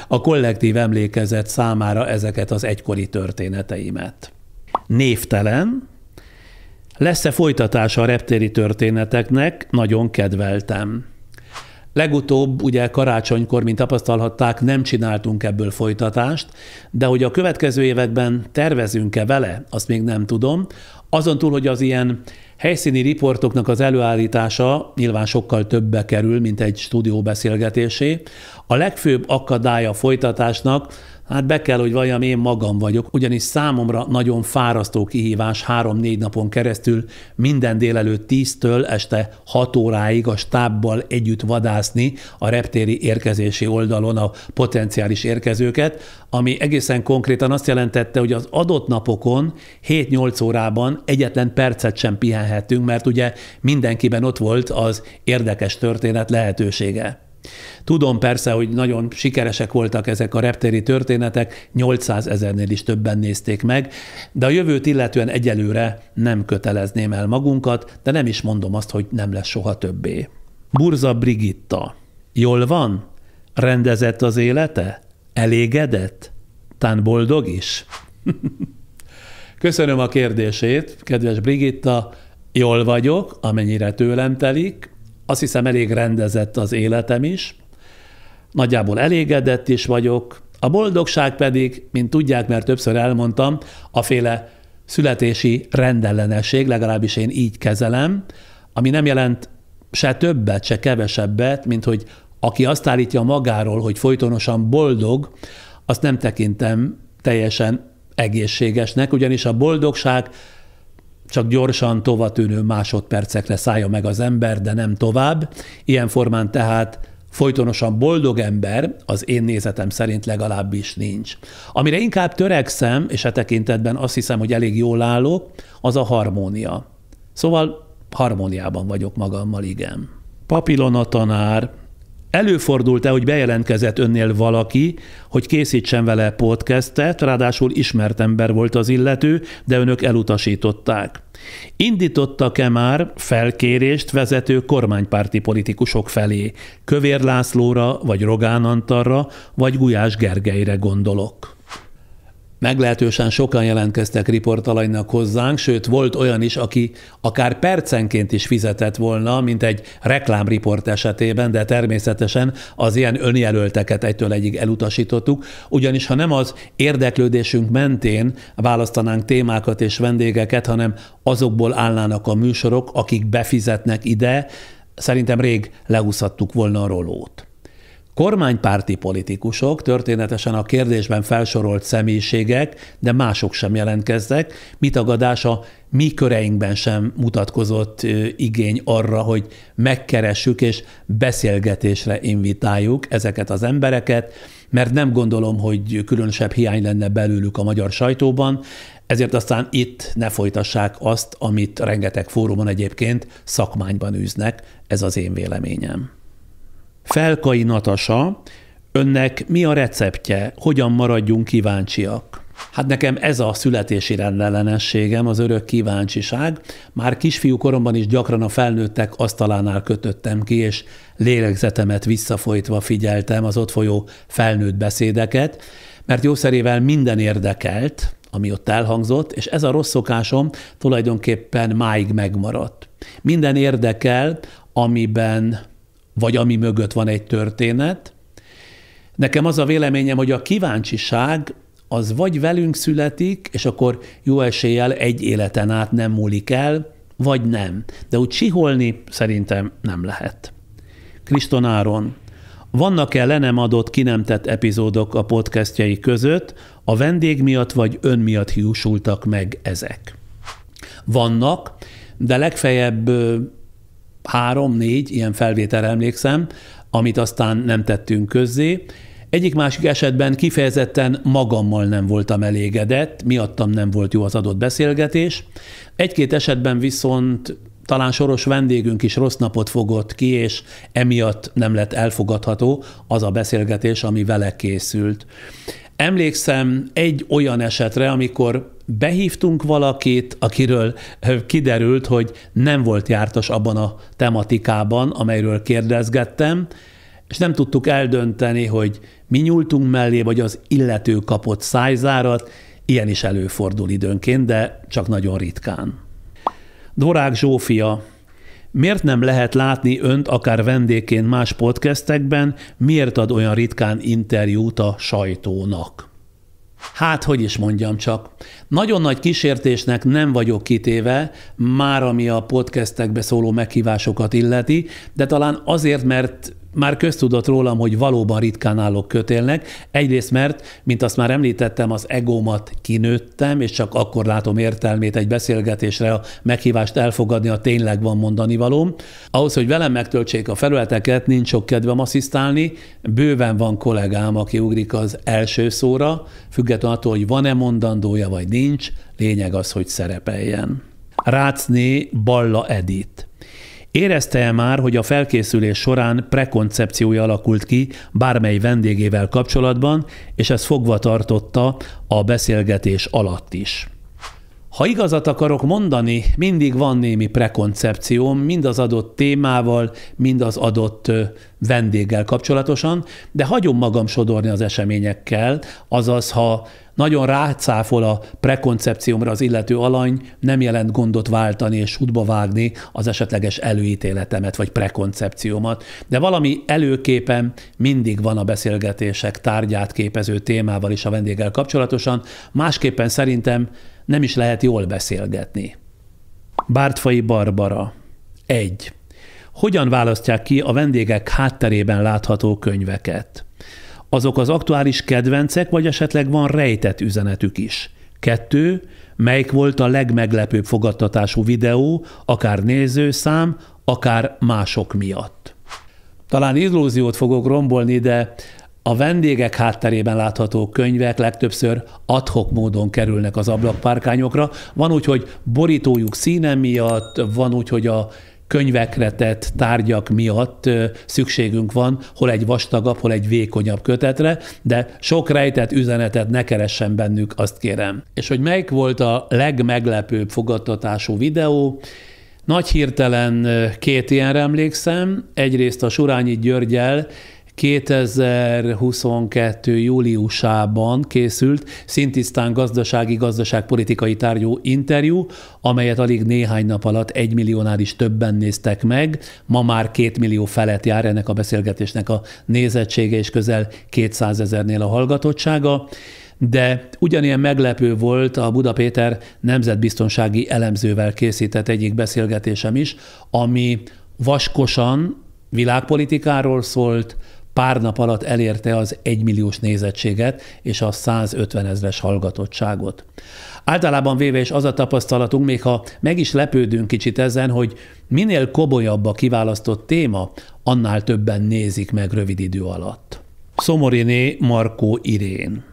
a kollektív emlékezet számára ezeket az egykori történeteimet. Névtelen. Lesz-e folytatása a reptéri történeteknek? Nagyon kedveltem. Legutóbb, ugye karácsonykor, mint tapasztalhatták, nem csináltunk ebből folytatást, de hogy a következő években tervezünk-e vele, azt még nem tudom. Azon túl, hogy az ilyen helyszíni riportoknak az előállítása nyilván sokkal többbe kerül, mint egy stúdióbeszélgetésé. A legfőbb akadálya a folytatásnak, hát be kell, hogy valljam, én magam vagyok, ugyanis számomra nagyon fárasztó kihívás 3-4 napon keresztül minden délelőtt 10-től este 6 óráig a stábbal együtt vadászni a reptéri érkezési oldalon a potenciális érkezőket, ami egészen konkrétan azt jelentette, hogy az adott napokon 7-8 órában egyetlen percet sem pihenhettünk, mert ugye mindenkiben ott volt az érdekes történet lehetősége. Tudom persze, hogy nagyon sikeresek voltak ezek a reptéri történetek, 800 000-nél is többen nézték meg, de a jövőt illetően egyelőre nem kötelezném el magunkat, de nem is mondom azt, hogy nem lesz soha többé. Burza Brigitta. Jól van? Rendezett az élete? Elégedett? Tán boldog is? Köszönöm a kérdését, kedves Brigitta. Jól vagyok, amennyire tőlem telik. Azt hiszem, elég rendezett az életem is. Nagyjából elégedett is vagyok. A boldogság pedig, mint tudják, mert többször elmondtam, aféle születési rendellenesség, legalábbis én így kezelem, ami nem jelent se többet, se kevesebbet, mint hogy aki azt állítja magáról, hogy folytonosan boldog, azt nem tekintem teljesen egészségesnek, ugyanis a boldogság csak gyorsan tovatűnő másodpercekre szállja meg az ember, de nem tovább. Ilyen formán tehát folytonosan boldog ember az én nézetem szerint legalábbis nincs. Amire inkább törekszem, és e tekintetben azt hiszem, hogy elég jól állok, az a harmónia. Szóval harmóniában vagyok magammal, igen. Papilona tanár. Előfordult-e, hogy bejelentkezett önnél valaki, hogy készítsen vele podcastet, ráadásul ismert ember volt az illető, de önök elutasították. Indítottak-e már felkérést vezető kormánypárti politikusok felé? Kövér Lászlóra, vagy Rogán Antalra, vagy Gulyás Gergelyre gondolok. Meglehetősen sokan jelentkeztek riportalanynak hozzánk, sőt volt olyan is, aki akár percenként is fizetett volna, mint egy reklámriport esetében, de természetesen az ilyen önjelölteket egytől egyig elutasítottuk, ugyanis ha nem az érdeklődésünk mentén választanánk témákat és vendégeket, hanem azokból állnának a műsorok, akik befizetnek ide, szerintem rég leúszhattuk volna a rolót. Kormánypárti politikusok, történetesen a kérdésben felsorolt személyiségek, de mások sem jelentkeztek, mitagadás a mi köreinkben sem mutatkozott igény arra, hogy megkeressük és beszélgetésre invitáljuk ezeket az embereket, mert nem gondolom, hogy különösebb hiány lenne belőlük a magyar sajtóban, ezért aztán itt ne folytassák azt, amit rengeteg fórumon egyébként szakmányban űznek, ez az én véleményem. Felkai Natasa, önnek mi a receptje, hogyan maradjunk kíváncsiak? Hát nekem ez a születési rendellenességem, az örök kíváncsiság. Már kisfiú koromban is gyakran a felnőttek asztalánál kötöttem ki, és lélegzetemet visszafolytva figyeltem az ott folyó felnőtt beszédeket, mert jószerével minden érdekelt, ami ott elhangzott, és ez a rossz szokásom tulajdonképpen máig megmaradt. Minden érdekel, amiben, vagy ami mögött van egy történet. Nekem az a véleményem, hogy a kíváncsiság az vagy velünk születik, és akkor jó eséllyel egy életen át nem múlik el, vagy nem. De úgy csiholni szerintem nem lehet. Kriston Áron, vannak-e le nem adott, ki nem tett epizódok a podcastjai között, a vendég miatt vagy ön miatt hiúsultak meg ezek? Vannak, de legfeljebb 3-4 ilyen felvételre emlékszem, amit aztán nem tettünk közzé. Egyik-másik esetben kifejezetten magammal nem voltam elégedett, miattam nem volt jó az adott beszélgetés. Egy-két esetben viszont talán soros vendégünk is rossz napot fogott ki, és emiatt nem lett elfogadható az a beszélgetés, ami vele készült. Emlékszem egy olyan esetre, amikor behívtunk valakit, akiről kiderült, hogy nem volt jártas abban a tematikában, amelyről kérdezgettem, és nem tudtuk eldönteni, hogy mi nyúltunk mellé, vagy az illető kapott szájzárat. Ilyen is előfordul időnként, de csak nagyon ritkán. Dvorák Zsófia, miért nem lehet látni önt akár vendégként más podcastekben, miért ad olyan ritkán interjút a sajtónak? Hát, hogy is mondjam csak. Nagyon nagy kísértésnek nem vagyok kitéve, már ami a podcastekbe szóló meghívásokat illeti, de talán azért, mert már köztudott rólam, hogy valóban ritkán állok kötélnek. Egyrészt mert, mint azt már említettem, az egómat kinőttem, és csak akkor látom értelmét egy beszélgetésre a meghívást elfogadni, ha tényleg van mondanivalóm. Ahhoz, hogy velem megtöltsék a felületeket, nincs sok kedvem asszisztálni, bőven van kollégám, aki ugrik az első szóra, függetlenül attól, hogy van-e mondandója, vagy nincs, lényeg az, hogy szerepeljen. Rácné Balla Edith. Érezte-e már, hogy a felkészülés során prekoncepciója alakult ki bármely vendégével kapcsolatban, és ez fogva tartotta a beszélgetés alatt is? Ha igazat akarok mondani, mindig van némi prekoncepcióm, mind az adott témával, mind az adott vendéggel kapcsolatosan, de hagyom magam sodorni az eseményekkel, azaz, ha nagyon rácáfol a prekoncepciómra az illető alany, nem jelent gondot váltani és útba vágni az esetleges előítéletemet vagy prekoncepciómat. De valami előképen mindig van a beszélgetések tárgyát képező témával is a vendéggel kapcsolatosan, másképpen szerintem nem is lehet jól beszélgetni. Bártfai Barbara. 1. Hogyan választják ki a vendégek hátterében látható könyveket? Azok az aktuális kedvencek, vagy esetleg van rejtett üzenetük is? 2. Melyik volt a legmeglepőbb fogadtatású videó, akár nézőszám, akár mások miatt? Talán illúziót fogok rombolni, de a vendégek hátterében látható könyvek legtöbbször ad-hoc módon kerülnek az ablakpárkányokra. Van úgy, hogy borítójuk színe miatt, van úgy, hogy a könyvekre tett tárgyak miatt szükségünk van, hol egy vastagabb, hol egy vékonyabb kötetre, de sok rejtett üzenetet ne keressen bennük, azt kérem. És hogy melyik volt a legmeglepőbb fogadtatású videó? Nagy hirtelen 2 ilyenre emlékszem. Egyrészt a Surányi Györggyel 2022. júliusában készült szintisztán gazdaságpolitikai tárgyú interjú, amelyet alig néhány nap alatt 1 milliónál is többen néztek meg. Ma már 2 millió felett jár ennek a beszélgetésnek a nézettsége, és közel 200 000-nél a hallgatottsága. De ugyanilyen meglepő volt a Buda Péter nemzetbiztonsági elemzővel készített egyik beszélgetésem is, ami vaskosan világpolitikáról szólt, pár nap alatt elérte az 1 milliós nézettséget és a 150 000-es hallgatottságot. Általában véve is az a tapasztalatunk, még ha meg is lepődünk kicsit ezen, hogy minél komolyabb a kiválasztott téma, annál többen nézik meg rövid idő alatt. Szomoriné Markó Irén.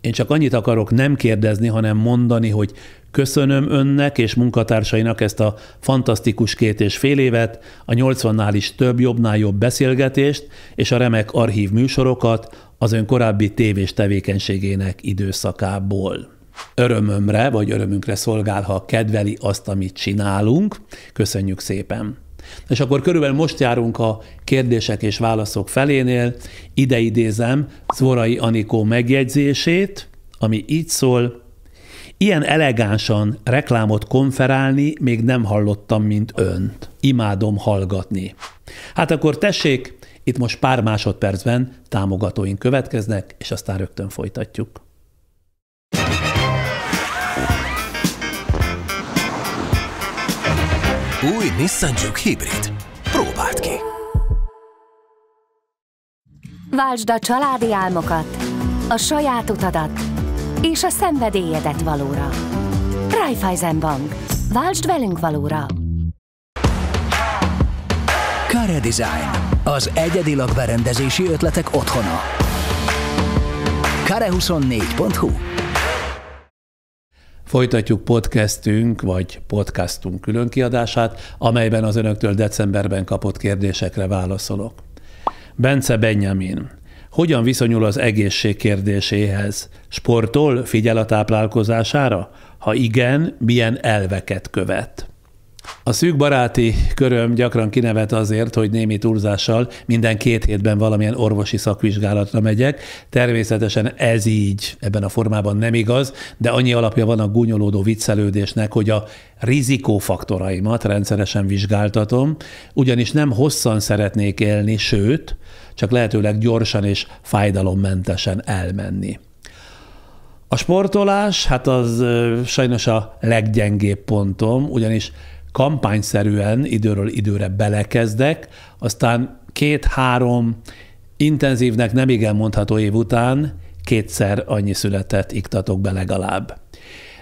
Én csak annyit akarok nem kérdezni, hanem mondani, hogy köszönöm önnek és munkatársainak ezt a fantasztikus 2,5 évet, a 80-nál is több, jobbnál jobb beszélgetést és a remek archív műsorokat az ön korábbi tévés tevékenységének időszakából. Örömömre vagy örömünkre szolgál, ha kedveli azt, amit csinálunk. Köszönjük szépen! És akkor körülbelül most járunk a kérdések és válaszok felénél. Ide idézem Zvorai Anikó megjegyzését, ami így szól: ilyen elegánsan reklámot konferálni még nem hallottam, mint önt. Imádom hallgatni. Hát akkor tessék, itt most pár másodpercben támogatóink következnek, és aztán rögtön folytatjuk. Új Nissan Juke Hibrid. Próbáld ki! Váltsd a családi álmokat, a saját utadat és a szenvedélyedet valóra. Raiffeisenbank. Váltsd velünk valóra! Care Design. Az egyedi lakberendezési ötletek otthona. Care24.hu. Folytatjuk podcastunk különkiadását, amelyben az önöktől decemberben kapott kérdésekre válaszolok. Bence Benjamin. Hogyan viszonyul az egészség kérdéséhez? Sportol, figyel a táplálkozására? Ha igen, milyen elveket követ? A szűk baráti köröm gyakran kinevet azért, hogy némi túlzással minden 2 hétben valamilyen orvosi szakvizsgálatra megyek. Természetesen ez így, ebben a formában nem igaz, de annyi alapja van a gúnyolódó viccelődésnek, hogy a rizikófaktoraimat rendszeresen vizsgáltatom, ugyanis nem hosszan szeretnék élni, sőt, csak lehetőleg gyorsan és fájdalommentesen elmenni. A sportolás, hát az sajnos a leggyengébb pontom, ugyanis kampányszerűen időről időre belekezdek, aztán 2-3 intenzívnek nem igen mondható év után 2-szer annyi született iktatok be legalább.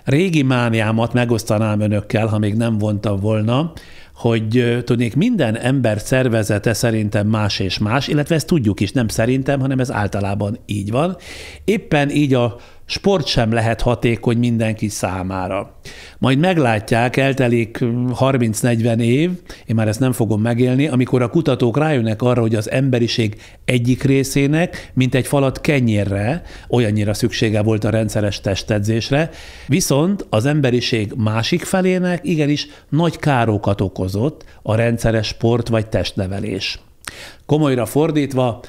Régi mániámat megosztanám önökkel, ha még nem vontam volna, hogy tudnék, minden ember szervezete szerintem más és más, illetve ezt tudjuk is, nem szerintem, hanem ez általában így van. Éppen így a sport sem lehet hatékony mindenki számára. Majd meglátják, eltelik 30-40 év, én már ezt nem fogom megélni, amikor a kutatók rájönnek arra, hogy az emberiség egyik részének, mint egy falat kenyérre, olyannyira szüksége volt a rendszeres testedzésre, viszont az emberiség másik felének igenis nagy károkat okozott a rendszeres sport vagy testnevelés. Komolyra fordítva,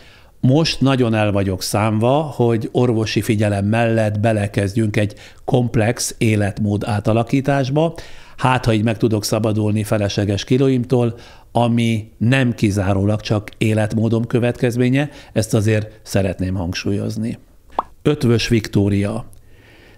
most nagyon el vagyok számva, hogy orvosi figyelem mellett belekezdjünk egy komplex életmód átalakításba, hát ha így meg tudok szabadulni felesleges kilóimtól, ami nem kizárólag csak életmódom következménye, ezt azért szeretném hangsúlyozni. Ötvös Viktória.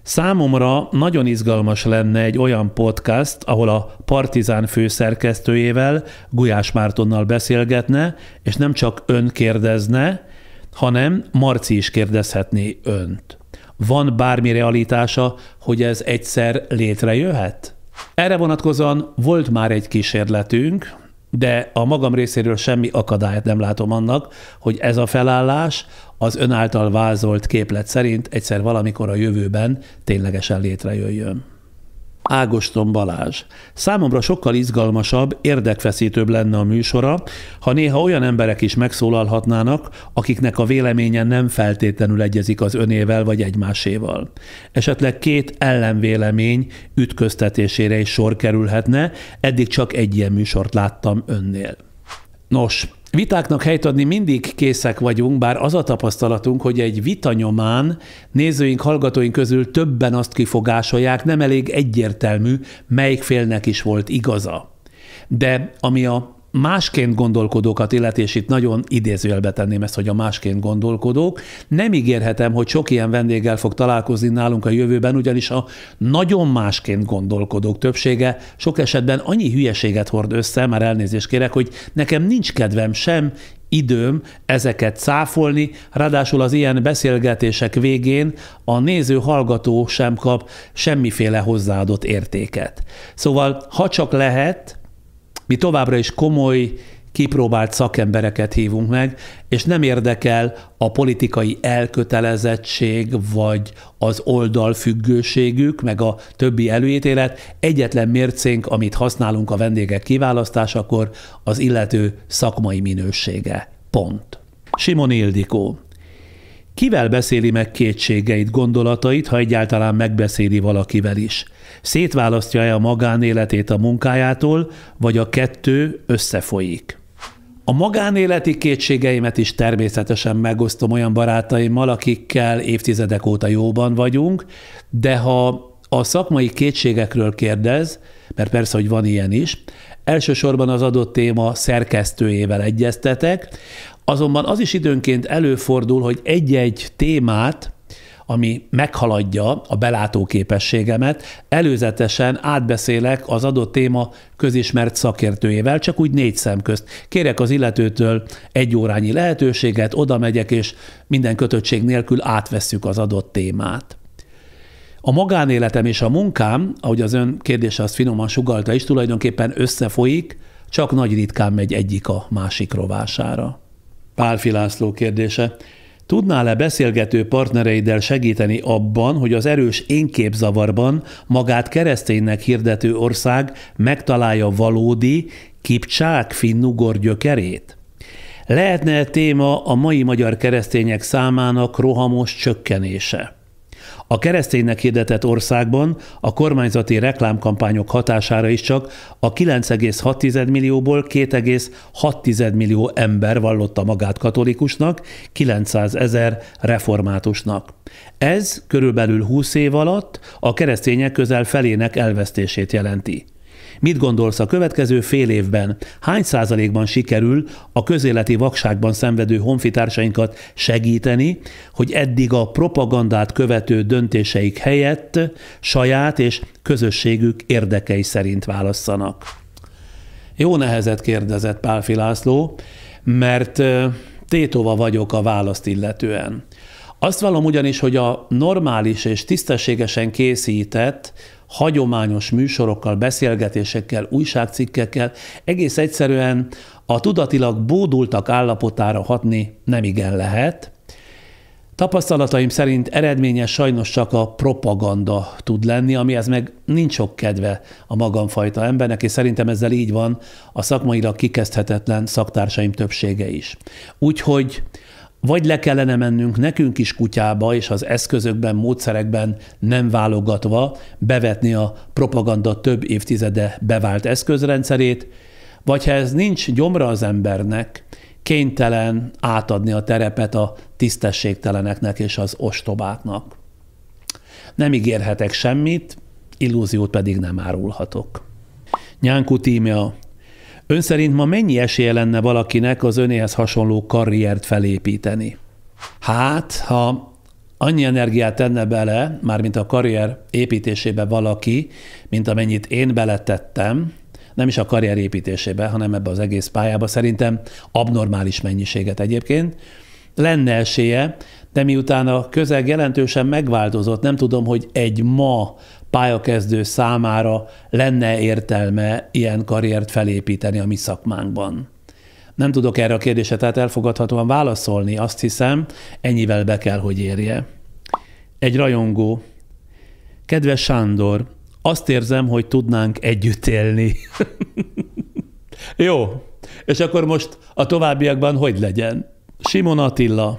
Számomra nagyon izgalmas lenne egy olyan podcast, ahol a Partizán főszerkesztőjével, Gulyás Mártonnal beszélgetne, és nem csak ön kérdezne, hanem Marci is kérdezhetné önt. Van bármi realitása, hogy ez egyszer létrejöhet? Erre vonatkozóan volt már egy kísérletünk, de a magam részéről semmi akadályt nem látom annak, hogy ez a felállás az ön által vázolt képlet szerint egyszer valamikor a jövőben ténylegesen létrejöjjön. Ágoston Balázs. Számomra sokkal izgalmasabb, érdekfeszítőbb lenne a műsora, ha néha olyan emberek is megszólalhatnának, akiknek a véleménye nem feltétlenül egyezik az önével vagy egymáséval. Esetleg 2 ellenvélemény ütköztetésére is sor kerülhetne, eddig csak egy ilyen műsort láttam önnél. Nos, vitáknak helyt adni mindig készek vagyunk, bár az a tapasztalatunk, hogy egy vita nyomán nézőink, hallgatóink közül többen azt kifogásolják, nem elég egyértelmű, melyik félnek is volt igaza. De ami a másként gondolkodókat illeti, és itt nagyon idézőjelbe tenném ezt, hogy a másként gondolkodók, nem ígérhetem, hogy sok ilyen vendéggel fog találkozni nálunk a jövőben, ugyanis a nagyon másként gondolkodók többsége sok esetben annyi hülyeséget hord össze, már elnézést kérek, hogy nekem nincs kedvem sem, időm ezeket cáfolni, ráadásul az ilyen beszélgetések végén a néző-hallgató sem kap semmiféle hozzáadott értéket. Szóval, ha csak lehet, mi továbbra is komoly, kipróbált szakembereket hívunk meg, és nem érdekel a politikai elkötelezettség, vagy az oldalfüggőségük, meg a többi előítélet. Egyetlen mércénk, amit használunk a vendégek kiválasztásakor, az illető szakmai minősége. Pont. Simon Ildikó. Kivel beszéli meg kétségeit, gondolatait, ha egyáltalán megbeszéli valakivel is? Szétválasztja-e a magánéletét a munkájától, vagy a kettő összefolyik? A magánéleti kétségeimet is természetesen megosztom olyan barátaimmal, akikkel évtizedek óta jóban vagyunk, de ha a szakmai kétségekről kérdez, mert persze, hogy van ilyen is, elsősorban az adott téma szerkesztőjével egyeztetek, azonban az is időnként előfordul, hogy egy-egy témát, ami meghaladja a belátóképességemet, előzetesen átbeszélek az adott téma közismert szakértőjével, csak úgy 4 szem közt. Kérek az illetőtől 1 órányi lehetőséget, oda megyek, és minden kötöttség nélkül átvesszük az adott témát. A magánéletem és a munkám, ahogy az ön kérdése azt finoman sugallta is, tulajdonképpen összefolyik, csak nagy ritkán megy egyik a másik rovására. Pálffy László kérdése. Tudnál-e beszélgető partnereiddel segíteni abban, hogy az erős énképzavarban magát kereszténynek hirdető ország megtalálja valódi, kipcsák finnugor gyökerét? Lehetne téma a mai magyar keresztények számának rohamos csökkenése? A kereszténynek hirdetett országban a kormányzati reklámkampányok hatására is csak a 9,6 millióból 2,6 millió ember vallotta magát katolikusnak, 900 000 reformátusnak. Ez körülbelül 20 év alatt a keresztények közel felének elvesztését jelenti. Mit gondolsz, a következő fél évben hány százalékban sikerül a közéleti vakságban szenvedő honfitársainkat segíteni, hogy eddig a propagandát követő döntéseik helyett saját és közösségük érdekei szerint válasszanak? Jó nehezet kérdezett Pálffy László, mert tétova vagyok a választ illetően. Azt vallom ugyanis, hogy a normális és tisztességesen készített, hagyományos műsorokkal, beszélgetésekkel, újságcikkekkel egész egyszerűen a tudatilag bódultak állapotára hatni nemigen lehet. Tapasztalataim szerint eredményes sajnos csak a propaganda tud lenni, amihez meg nincs sok kedve a magamfajta embernek, és szerintem ezzel így van a szakmailag kikezdhetetlen szaktársaim többsége is. Úgyhogy vagy le kellene mennünk nekünk is kutyába, és az eszközökben, módszerekben nem válogatva bevetni a propaganda több évtizede bevált eszközrendszerét, vagy ha ez nincs gyomra az embernek, kénytelen átadni a terepet a tisztességteleneknek és az ostobáknak. Nem ígérhetek semmit, illúziót pedig nem árulhatok. Nyánkú Tímea. Ön szerint ma mennyi esélye lenne valakinek az önéhez hasonló karriert felépíteni? Hát, ha annyi energiát tenne bele, mármint a karrier építésébe valaki, mint amennyit én beletettem, nem is a karrier építésébe, hanem ebbe az egész pályába, szerintem abnormális mennyiséget egyébként, lenne esélye, de miután a közeg jelentősen megváltozott, nem tudom, hogy egy ma pályakezdő számára lenne értelme ilyen karriert felépíteni a mi szakmánkban. Nem tudok erre a kérdésre tehát elfogadhatóan válaszolni, azt hiszem, ennyivel be kell, hogy érje. Egy rajongó. Kedves Sándor, azt érzem, hogy tudnánk együtt élni. Jó, és akkor most a továbbiakban hogy legyen? Simon Attila.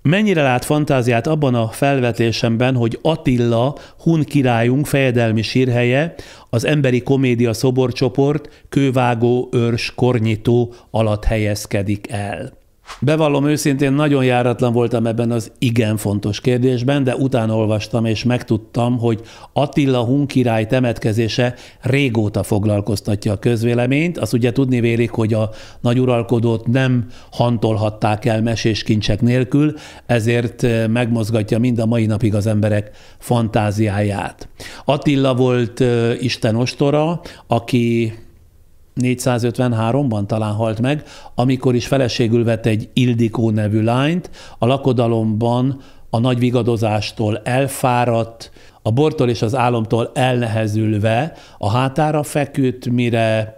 Mennyire lát fantáziát abban a felvetésemben, hogy Attila, hun királyunk fejedelmi sírhelye az emberi komédia szoborcsoport kővágó, őrs, kornyitó alatt helyezkedik el? Bevallom őszintén, nagyon járatlan voltam ebben az igen fontos kérdésben, de utána olvastam és megtudtam, hogy Attila hun király temetkezése régóta foglalkoztatja a közvéleményt. Azt ugye tudni vélik, hogy a nagyuralkodót nem hantolhatták el meséskincsek nélkül, ezért megmozgatja mind a mai napig az emberek fantáziáját. Attila volt Isten ostora, aki 453-ban talán halt meg, amikor is feleségül vett egy Ildikó nevű lányt, a lakodalomban a nagy vigadozástól elfáradt, a bortól és az álomtól elnehezülve a hátára feküdt, mire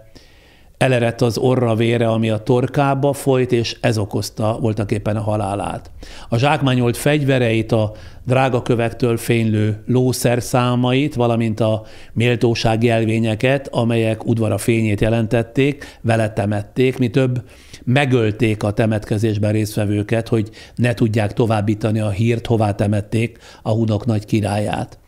elerett az orra vére, ami a torkába folyt, és ez okozta voltaképpen a halálát. A zsákmányolt fegyvereit, a drágakövektől fénylő lószerszámait, valamint a méltósági jelvényeket, amelyek udvara fényét jelentették, vele temették, mi több, megölték a temetkezésben résztvevőket, hogy ne tudják továbbítani a hírt, hová temették a hunok nagy királyát.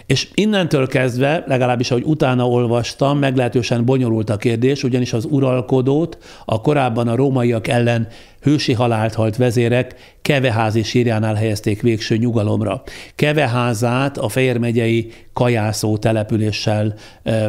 És innentől kezdve, legalábbis ahogy utána olvastam, meglehetősen bonyolult a kérdés, ugyanis az uralkodót a korábban a rómaiak ellen hősi halált halt vezérek Keveházi sírjánál helyezték végső nyugalomra. Keveházát a Fejér megyei Kajászó településsel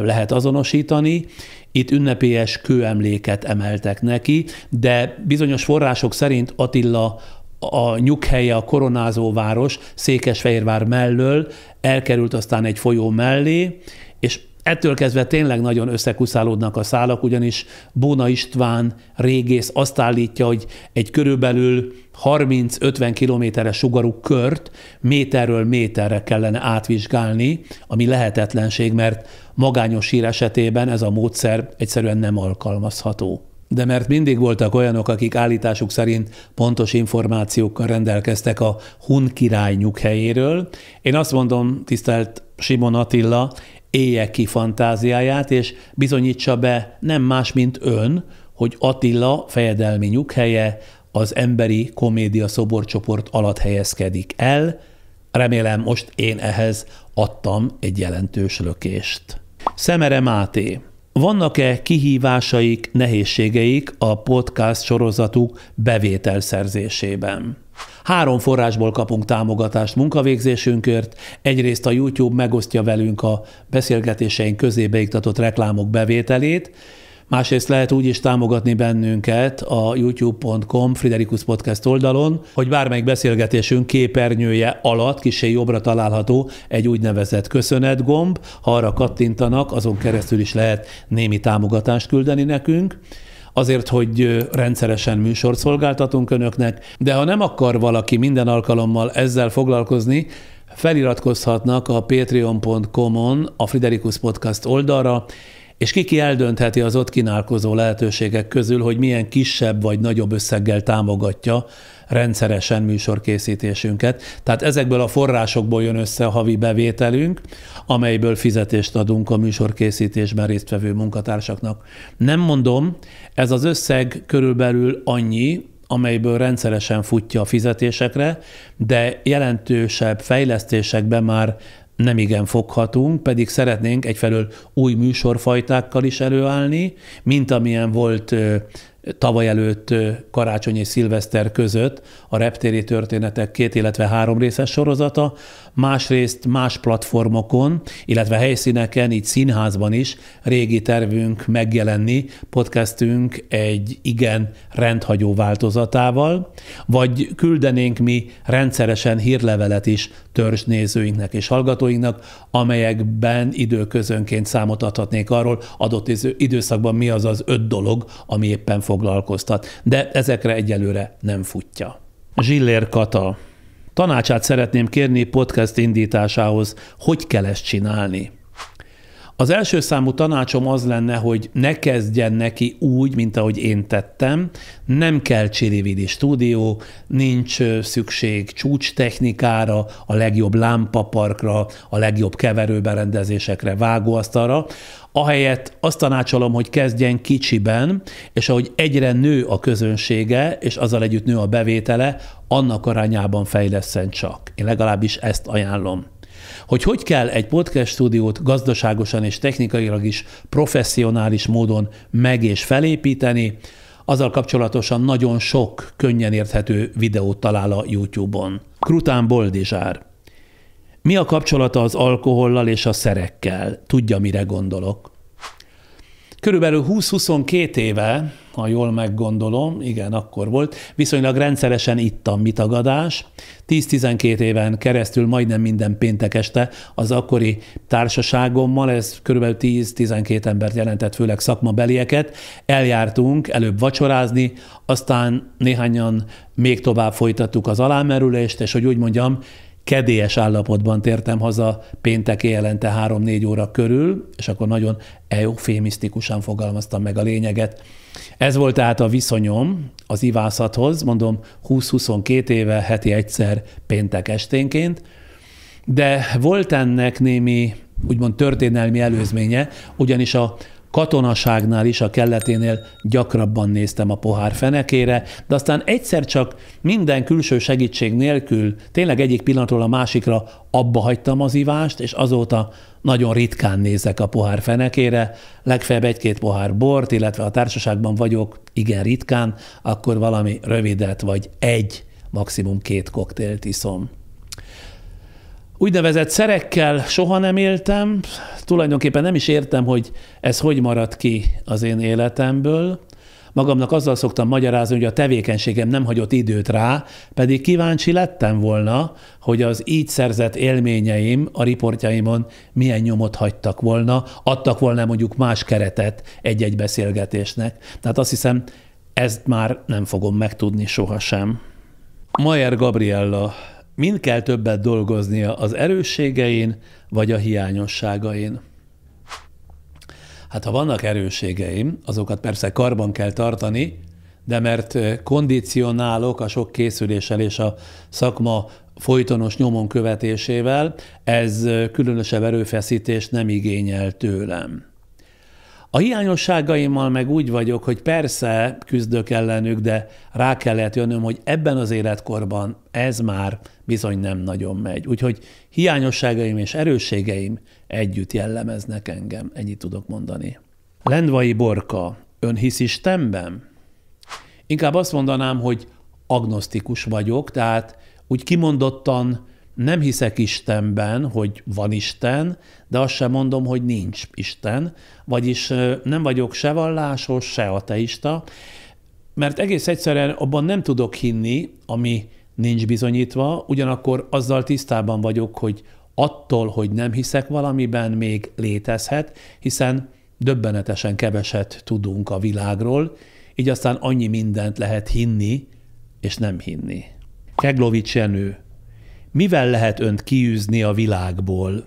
lehet azonosítani. Itt ünnepélyes kőemléket emeltek neki, de bizonyos források szerint Attila a nyughelye, a koronázó város Székesfehérvár mellől elkerült aztán egy folyó mellé, és ettől kezdve tényleg nagyon összekuszálódnak a szálak, ugyanis Bóna István régész azt állítja, hogy egy körülbelül 30-50 kilométeres sugarú kört méterről méterre kellene átvizsgálni, ami lehetetlenség, mert magányos sír esetében ez a módszer egyszerűen nem alkalmazható. De mert mindig voltak olyanok, akik állításuk szerint pontos információkkal rendelkeztek a hun király nyughelyéről, én azt mondom, tisztelt Simon Attila, élje ki fantáziáját, és bizonyítsa be nem más, mint ön, hogy Attila fejedelmi nyughelye az emberi komédia szoborcsoport alatt helyezkedik el. Remélem, most én ehhez adtam egy jelentős lökést. Szemere Máté. Vannak-e kihívásaik, nehézségeik a podcast sorozatuk bevételszerzésében? 3 forrásból kapunk támogatást munkavégzésünkért. Egyrészt a YouTube megosztja velünk a beszélgetéseink közé beiktatott reklámok bevételét, másrészt lehet úgy is támogatni bennünket a youtube.com Friderikus Podcast oldalon, hogy bármelyik beszélgetésünk képernyője alatt kissé jobbra található egy úgynevezett köszönetgomb. Ha arra kattintanak, azon keresztül is lehet némi támogatást küldeni nekünk, azért, hogy rendszeresen műsort szolgáltatunk önöknek, de ha nem akar valaki minden alkalommal ezzel foglalkozni, feliratkozhatnak a patreon.com-on a Friderikus Podcast oldalra, és ki eldöntheti az ott kínálkozó lehetőségek közül, hogy milyen kisebb vagy nagyobb összeggel támogatja rendszeresen műsorkészítésünket. Tehát ezekből a forrásokból jön össze a havi bevételünk, amelyből fizetést adunk a műsorkészítésben résztvevő munkatársaknak. Nem mondom, ez az összeg körülbelül annyi, amelyből rendszeresen futja a fizetésekre, de jelentősebb fejlesztésekben már nem igen foghatunk, pedig szeretnénk egyfelől új műsorfajtákkal is előállni, mint amilyen volt tavaly előtt karácsony és szilveszter között a Reptéri történetek 2, illetve 3 részes sorozata, másrészt más platformokon, illetve helyszíneken, így színházban is régi tervünk megjelenni podcastünk egy igen rendhagyó változatával, vagy küldenénk mi rendszeresen hírlevelet is törzsnézőinknek és hallgatóinknak, amelyekben időközönként számot adhatnék arról, adott időszakban mi az az 5 dolog, ami éppen foglalkoztat. De ezekre egyelőre nem futja. Zsillér Kata. Tanácsát szeretném kérni podcast indításához, hogy kell ezt csinálni. Az első számú tanácsom az lenne, hogy ne kezdjen neki úgy, mint ahogy én tettem. Nem kell csili-vili stúdió, nincs szükség csúcstechnikára, a legjobb lámpaparkra, a legjobb keverőberendezésekre, vágóasztalra. Ahelyett azt tanácsolom, hogy kezdjen kicsiben, és ahogy egyre nő a közönsége, és azzal együtt nő a bevétele, annak arányában fejlesszen csak. Én legalábbis ezt ajánlom. Hogy kell egy podcast stúdiót gazdaságosan és technikailag is professzionális módon meg- és felépíteni, azzal kapcsolatosan nagyon sok könnyen érthető videót talál a YouTube-on. Krután Boldizsár. Mi a kapcsolata az alkohollal és a szerekkel? Tudja, mire gondolok. Körülbelül 20-22 éve, ha jól meggondolom, igen, akkor volt, viszonylag rendszeresen ittam mitagadás. 10-12 éven keresztül majdnem minden péntek este az akkori társaságommal, ez körülbelül 10-12 embert jelentett, főleg szakmabelieket, eljártunk előbb vacsorázni, aztán néhányan még tovább folytattuk az alámerülést, és hogy úgy mondjam, kedélyes állapotban tértem haza péntek éjjelente 3-4 óra körül, és akkor nagyon eufémisztikusan fogalmaztam meg a lényeget. Ez volt tehát a viszonyom az ivászathoz, mondom 20-22 éve heti egyszer péntek esténként, de volt ennek némi úgymond történelmi előzménye, ugyanis a katonaságnál is a kelleténél gyakrabban néztem a pohár fenekére, de aztán egyszer csak minden külső segítség nélkül tényleg egyik pillanatról a másikra abba hagytam az ivást, és azóta nagyon ritkán nézek a pohár fenekére, legfeljebb egy-két pohár bort, illetve ha társaságban vagyok, igen ritkán, akkor valami rövidet vagy maximum 2 koktélt iszom. Úgynevezett szerekkel soha nem éltem, tulajdonképpen nem is értem, hogy ez hogy maradt ki az én életemből. Magamnak azzal szoktam magyarázni, hogy a tevékenységem nem hagyott időt rá, pedig kíváncsi lettem volna, hogy az így szerzett élményeim a riportjaimon milyen nyomot hagytak volna, adtak volna mondjuk más keretet egy-egy beszélgetésnek. Tehát azt hiszem, ezt már nem fogom megtudni sohasem. Mayer Gabriella: mind kell többet dolgoznia, az erősségein vagy a hiányosságain? Hát ha vannak erősségeim, azokat persze karban kell tartani, de mert kondicionálok a sok készüléssel és a szakma folytonos nyomon követésével, ez különösebb erőfeszítést nem igényel tőlem. A hiányosságaimmal meg úgy vagyok, hogy persze küzdök ellenük, de rá kellett jönnöm, hogy ebben az életkorban ez már bizony nem nagyon megy. Úgyhogy hiányosságaim és erősségeim együtt jellemeznek engem. Ennyit tudok mondani. Lendvai Borka: ön hisz Istenben? Inkább azt mondanám, hogy agnosztikus vagyok, tehát úgy kimondottan nem hiszek Istenben, hogy van Isten, de azt sem mondom, hogy nincs Isten, vagyis nem vagyok se vallásos, se ateista, mert egész egyszerűen abban nem tudok hinni, ami nincs bizonyítva, ugyanakkor azzal tisztában vagyok, hogy attól, hogy nem hiszek valamiben, még létezhet, hiszen döbbenetesen keveset tudunk a világról, így aztán annyi mindent lehet hinni, és nem hinni. Keglovics Jenő: mivel lehet önt kiűzni a világból?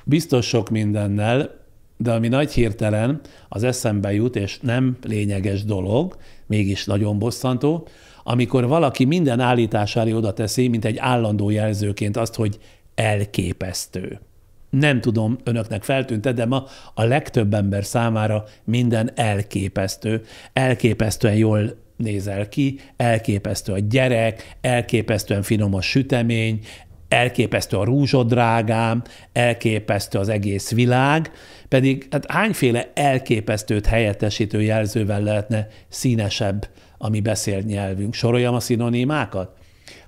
Biztos sok mindennel, de ami nagy hirtelen az eszembe jut, és nem lényeges dolog, mégis nagyon bosszantó, amikor valaki minden állítás elé oda teszi, mint egy állandó jelzőként azt, hogy elképesztő. Nem tudom, önöknek feltűnt, de ma a legtöbb ember számára minden elképesztő. Elképesztően jól nézel ki, elképesztő a gyerek, elképesztően finom a sütemény, elképesztő a rúzsod drágám, elképesztő az egész világ, pedig hát hányféle elképesztőt helyettesítő jelzővel lehetne színesebb a mi beszélt nyelvünk? Soroljam a szinonimákat?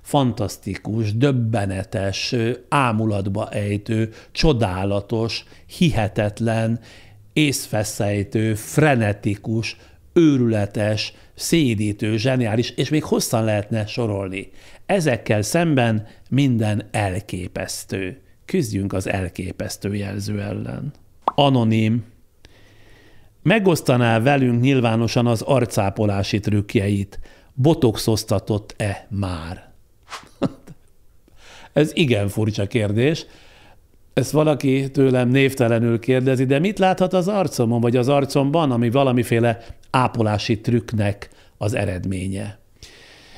Fantasztikus, döbbenetes, ámulatba ejtő, csodálatos, hihetetlen, észfeszejtő, frenetikus, őrületes, szédítő, zseniális, és még hosszan lehetne sorolni. Ezekkel szemben minden elképesztő. Küzdjünk az elképesztő jelző ellen. Anonim: megosztaná velünk nyilvánosan az arcápolási trükkjeit? Botoxoztatott-e már? Ez igen furcsa kérdés. Ezt valaki tőlem névtelenül kérdezi, de mit láthat az arcomon, vagy az arcomban, ami valamiféle ápolási trükknek az eredménye?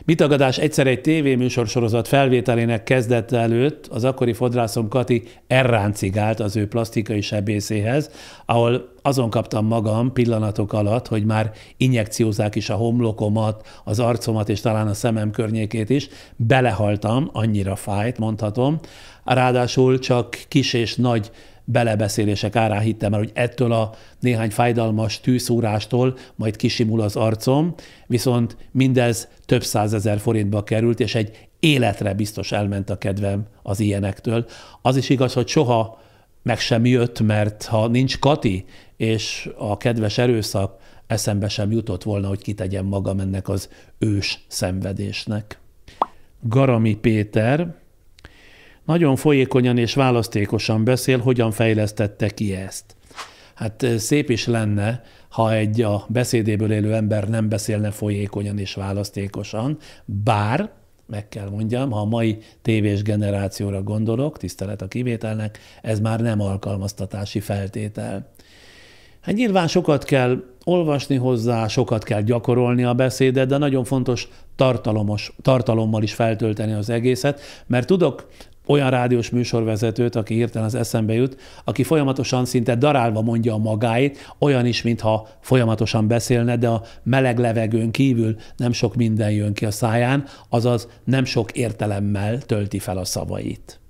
Mitagadás: egyszer egy tévéműsorsorozat felvételének kezdete előtt az akkori fodrászom Kati elráncigált az ő plastikai sebészéhez, ahol azon kaptam magam pillanatok alatt, hogy már injekciózzák is a homlokomat, az arcomat és talán a szemem környékét is. Belehaltam, annyira fájt, mondhatom. Ráadásul csak kis és nagy belebeszélések árán hittem el, hogy ettől a néhány fájdalmas tűszúrástól majd kisimul az arcom, viszont mindez több 100 000 forintba került, és egy életre biztos elment a kedvem az ilyenektől. Az is igaz, hogy soha meg sem jött, mert ha nincs Kati és a kedves erőszak, eszembe sem jutott volna, hogy kitegyem magam ennek az ős szenvedésnek. Garami Péter: nagyon folyékonyan és választékosan beszél, hogyan fejlesztette ki ezt? Hát szép is lenne, ha egy a beszédéből élő ember nem beszélne folyékonyan és választékosan, bár, meg kell mondjam, ha a mai tévés generációra gondolok, tisztelet a kivételnek, ez már nem alkalmaztatási feltétel. Hát nyilván sokat kell olvasni hozzá, sokat kell gyakorolni a beszédet, de nagyon fontos tartalommal is feltölteni az egészet, mert tudok olyan rádiós műsorvezetőt, aki hirtelen az eszembe jut, aki folyamatosan szinte darálva mondja a magáit, olyan is, mintha folyamatosan beszélne, de a meleg levegőn kívül nem sok minden jön ki a száján, azaz nem sok értelemmel tölti fel a szavait.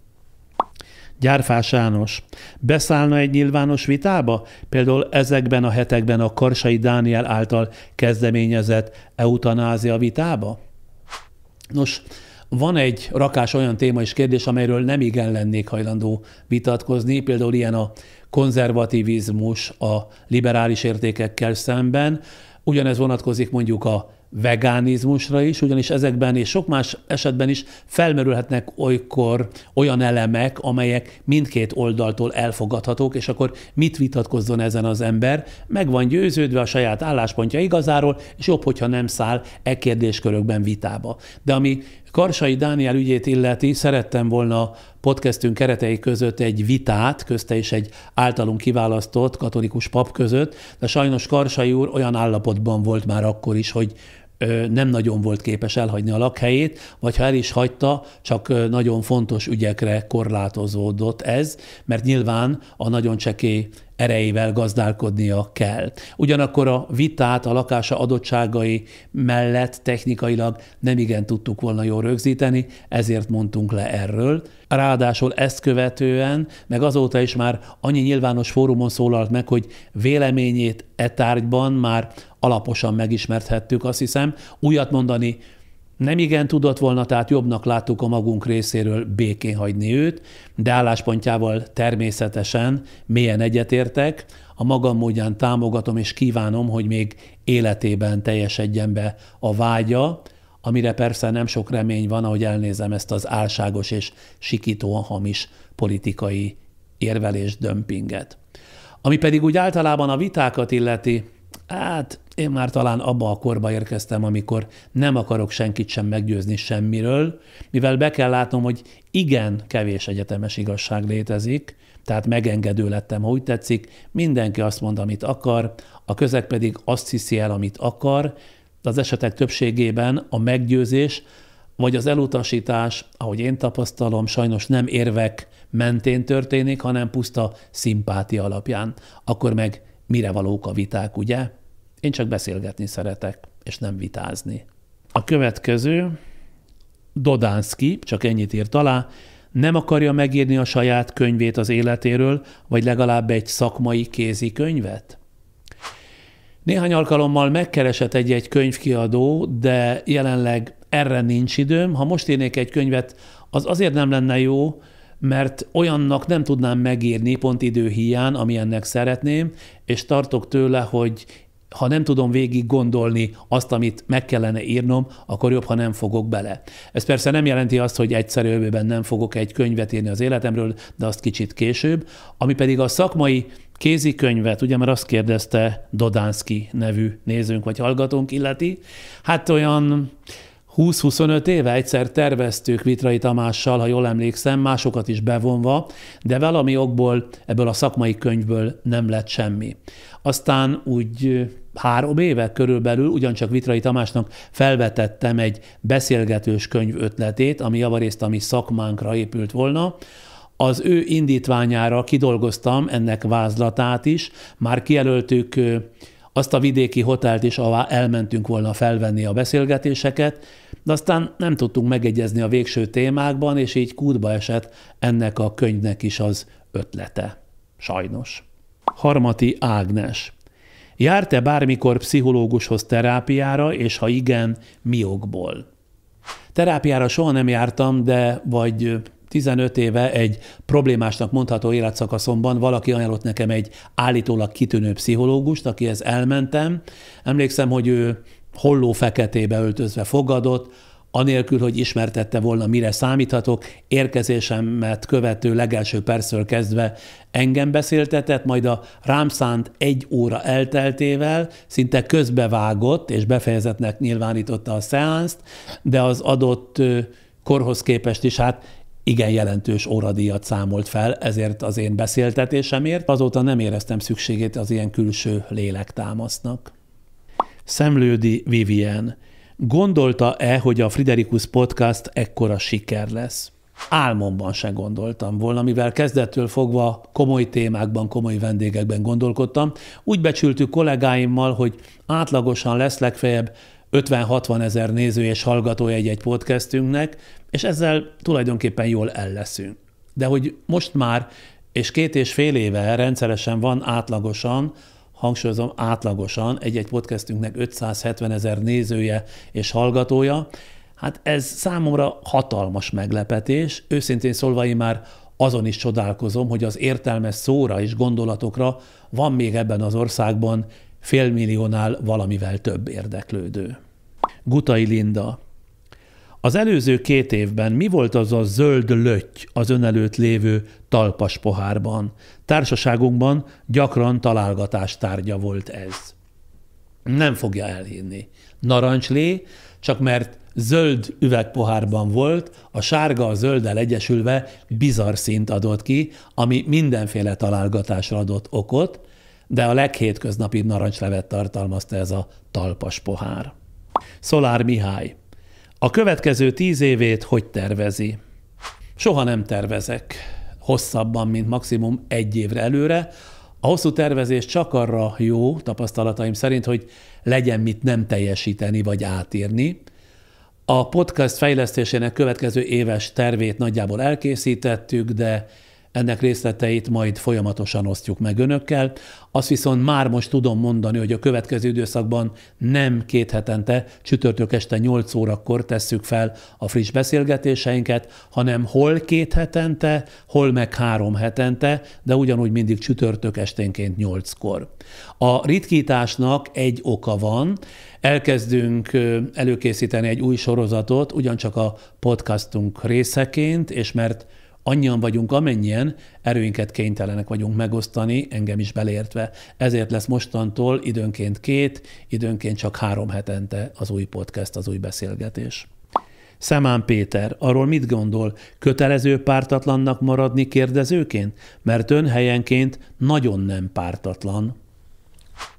Gyárfás János beszállna egy nyilvános vitába, például ezekben a hetekben a Karsai Dániel által kezdeményezett eutanázia vitába? Nos, van egy rakás olyan téma és kérdés, amelyről nem igen lennék hajlandó vitatkozni, például ilyen a konzervativizmus a liberális értékekkel szemben. Ugyanez vonatkozik mondjuk a vegánizmusra is, ugyanis ezekben és sok más esetben is felmerülhetnek olykor olyan elemek, amelyek mindkét oldaltól elfogadhatók, és akkor mit vitatkozzon ezen az ember? Meg van győződve a saját álláspontja igazáról, és jobb, hogyha nem száll e kérdéskörökben vitába. De ami Karsai Dániel ügyét illeti, szerettem volna podcastünk keretei között egy vitát, közte is egy általunk kiválasztott katolikus pap között, de sajnos Karsai úr olyan állapotban volt már akkor is, hogy nem nagyon volt képes elhagyni a lakhelyét, vagy ha el is hagyta, csak nagyon fontos ügyekre korlátozódott ez, mert nyilván a nagyon csekély erejével gazdálkodnia kell. Ugyanakkor a vitát a lakása adottságai mellett technikailag nem igen tudtuk volna jól rögzíteni, ezért mondtunk le erről. Ráadásul ezt követően, meg azóta is már annyi nyilvános fórumon szólalt meg, hogy véleményét e tárgyban már alaposan megismerthettük, azt hiszem. Újat mondani nem igen tudott volna, tehát jobbnak láttuk a magunk részéről békén hagyni őt, de álláspontjával természetesen mélyen egyetértek. A magam módján támogatom és kívánom, hogy még életében teljesedjen be a vágya, amire persze nem sok remény van, ahogy elnézem ezt az álságos és sikítóan hamis politikai érvelés dömpinget. Ami pedig úgy általában a vitákat illeti, hát én már talán abba a korba érkeztem, amikor nem akarok senkit sem meggyőzni semmiről, mivel be kell látnom, hogy igen kevés egyetemes igazság létezik, tehát megengedő lettem, ha úgy tetszik, mindenki azt mond, amit akar, a közeg pedig azt hiszi el, amit akar, de az esetek többségében a meggyőzés vagy az elutasítás, ahogy én tapasztalom, sajnos nem érvek mentén történik, hanem puszta szimpátia alapján. Akkor meg mire valók a viták, ugye? Én csak beszélgetni szeretek, és nem vitázni. A következő, Dodánszky, csak ennyit írt alá, nem akarja megírni a saját könyvét az életéről, vagy legalább egy szakmai kézikönyvet? Néhány alkalommal megkeresett egy könyvkiadó, de jelenleg erre nincs időm. Ha most írnék egy könyvet, az azért nem lenne jó, mert olyannak nem tudnám megírni pont időhiány, amilyennek szeretném, és tartok tőle, hogy ha nem tudom végig gondolni azt, amit meg kellene írnom, akkor jobb, ha nem fogok bele. Ez persze nem jelenti azt, hogy egyszerű jövőben nem fogok egy könyvet írni az életemről, de azt kicsit később. Ami pedig a szakmai kézikönyvet, ugye, mert azt kérdezte Dodánszky nevű nézőnk vagy hallgatónk illeti, hát olyan 20-25 éve egyszer terveztük Vitrai Tamással, ha jól emlékszem, másokat is bevonva, de valami okból ebből a szakmai könyvből nem lett semmi. Aztán úgy 3 éve körülbelül ugyancsak Vitrai Tamásnak felvetettem egy beszélgetős könyv ötletét, ami javarészt a mi szakmánkra épült volna. Az ő indítványára kidolgoztam ennek vázlatát is, már kijelöltük azt a vidéki hotelt is, ahová elmentünk volna felvenni a beszélgetéseket, de aztán nem tudtunk megegyezni a végső témákban, és így kútba esett ennek a könyvnek is az ötlete. Sajnos. Harmati Ágnes. Járt-e bármikor pszichológushoz terápiára, és ha igen, mi okból? Terápiára soha nem jártam, de vagy 15 éve egy problémásnak mondható életszakaszomban valaki ajánlott nekem egy állítólag kitűnő pszichológust, akihez elmentem. Emlékszem, hogy ő holló feketébe öltözve fogadott, anélkül, hogy ismertette volna, mire számíthatok, érkezésemet követő legelső percről kezdve engem beszéltetett, majd a rám szánt 1 óra elteltével szinte közbevágott és befejezetnek nyilvánította a szeánszt, de az adott korhoz képest is igen jelentős óradíjat számolt fel, ezért az én beszéltetésemért. Azóta nem éreztem szükségét az ilyen külső lélektámasznak. Szemlődi Vivien. Gondolta-e, hogy a Friderikus Podcast ekkora siker lesz? Álmomban sem gondoltam volna, mivel kezdettől fogva komoly témákban, komoly vendégekben gondolkodtam. Úgy becsültük kollégáimmal, hogy átlagosan lesz legfeljebb 50-60 ezer néző és hallgatója egy podcastünknek, és ezzel tulajdonképpen jól el leszünk. De hogy most már, és 2,5 éve rendszeresen van átlagosan, hangsúlyozom átlagosan egy podcastünknek 570 ezer nézője és hallgatója, hát ez számomra hatalmas meglepetés. Őszintén szólva én már azon is csodálkozom, hogy az értelmes szóra és gondolatokra van még ebben az országban 500 000-nál valamivel több érdeklődő. Gutai Linda. Az előző 2 évben mi volt az a zöld lötty az ön előtt lévő talpas pohárban? Társaságunkban gyakran találgatás tárgya volt ez. Nem fogja elhinni. Narancslé, csak mert zöld üvegpohárban volt, a sárga a zölddel egyesülve bizarr színt adott ki, ami mindenféle találgatásra adott okot, de a leghétköznapi narancslevet tartalmazta ez a talpas pohár. Szolár Mihály. A következő 10 évét hogy tervezi? Soha nem tervezek hosszabban, mint maximum 1 évre előre. A hosszú tervezés csak arra jó, tapasztalataim szerint, hogy legyen mit nem teljesíteni vagy átírni. A podcast fejlesztésének következő éves tervét nagyjából elkészítettük, de ennek részleteit majd folyamatosan osztjuk meg önökkel. Azt viszont már most tudom mondani, hogy a következő időszakban nem 2 hetente, csütörtök este 8 órakor tesszük fel a friss beszélgetéseinket, hanem hol 2 hetente, hol meg 3 hetente, de ugyanúgy mindig csütörtök esténként 8-kor. A ritkításnak egy oka van, elkezdünk előkészíteni egy új sorozatot, ugyancsak a podcastunk részeként, és mert annyian vagyunk, amennyien, erőinket kénytelenek vagyunk megosztani, engem is beleértve. Ezért lesz mostantól időnként 2, időnként csak 3 hetente az új podcast, az új beszélgetés. Szemán Péter, arról mit gondol, kötelező pártatlannak maradni kérdezőként? Mert ön helyenként nagyon nem pártatlan.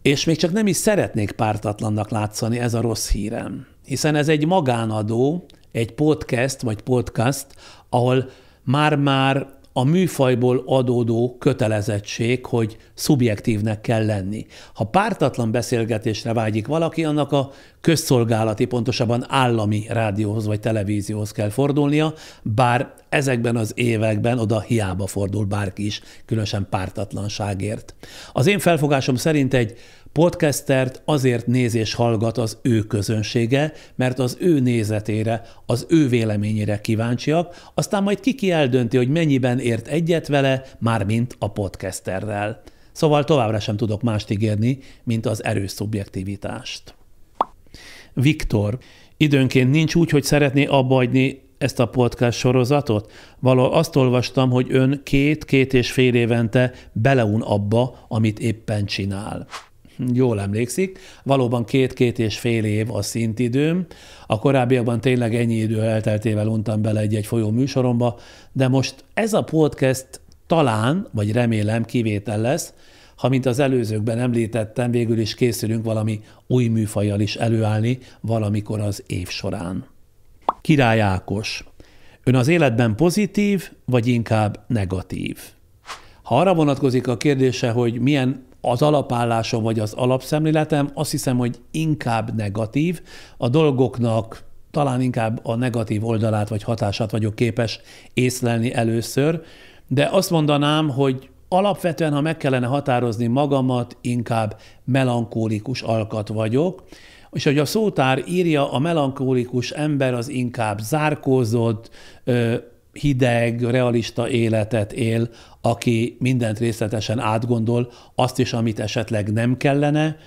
És még csak nem is szeretnék pártatlannak látszani, ez a rossz hírem. Hiszen ez egy magánadó, egy podcast vagy podcast, ahol már a műfajból adódó kötelezettség, hogy szubjektívnek kell lenni. Ha pártatlan beszélgetésre vágyik valaki, annak a közszolgálati, pontosabban állami rádióhoz vagy televízióhoz kell fordulnia, bár ezekben az években oda hiába fordul bárki is, különösen pártatlanságért. Az én felfogásom szerint egy podcastert azért néz és hallgat az ő közönsége, mert az ő nézetére, az ő véleményére kíváncsiak, aztán majd ki eldönti, hogy mennyiben ért egyet vele, mármint a podcasterrel. Szóval továbbra sem tudok mást ígérni, mint az erős szubjektivitást. Viktor, időnként nincs úgy, hogy szeretné abbahagyni ezt a podcast sorozatot? Valahol azt olvastam, hogy ön 2-2,5 évente beleun abba, amit éppen csinál. Jól emlékszik, valóban 2-2,5 év a szintidőm. A korábbiakban tényleg ennyi idő elteltével untam bele egy folyó műsoromba, de most ez a podcast talán, vagy remélem kivétel lesz, ha mint az előzőkben említettem, végül is készülünk valami új műfajjal is előállni valamikor az év során. Király Ákos. Ön az életben pozitív, vagy inkább negatív? Ha arra vonatkozik a kérdése, hogy milyen az alapállásom vagy az alapszemléletem, azt hiszem, hogy inkább negatív. A dolgoknak talán inkább a negatív oldalát vagy hatását vagyok képes észlelni először, de azt mondanám, hogy alapvetően, ha meg kellene határozni magamat, inkább melankólikus alkat vagyok, és hogy a szótár írja, a melankólikus ember az inkább zárkózott, hideg, realista életet él, aki mindent részletesen átgondol, azt is, amit esetleg nem kellene,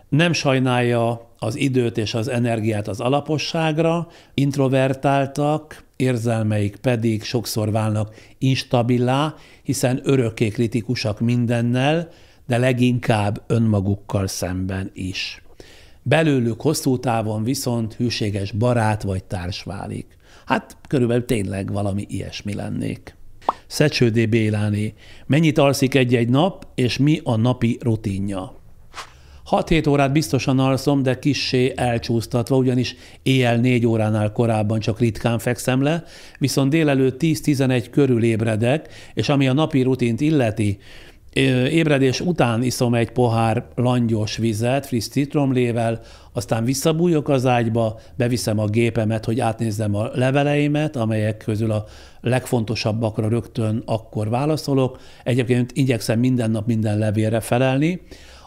nem sajnálja az időt és az energiát az alaposságra, introvertáltak, érzelmeik pedig sokszor válnak instabilá, hiszen örökké kritikusak mindennel, de leginkább önmagukkal szemben is. Belőlük hosszú távon viszont hűséges barát vagy társ válik. Hát körülbelül tényleg valami ilyesmi lennék. Szecsődé Béláné. Mennyit alszik egy-egy nap, és mi a napi rutinja? 6-7 órát biztosan alszom, de kissé elcsúsztatva, ugyanis éjjel 4 óránál korábban csak ritkán fekszem le, viszont délelőtt 10-11 körül ébredek, és ami a napi rutint illeti, ébredés után iszom egy pohár langyos vizet, friss citromlével, aztán visszabújok az ágyba, beviszem a gépemet, hogy átnézzem a leveleimet, amelyek közül a legfontosabbakra rögtön akkor válaszolok. Egyébként igyekszem minden nap minden levélre felelni.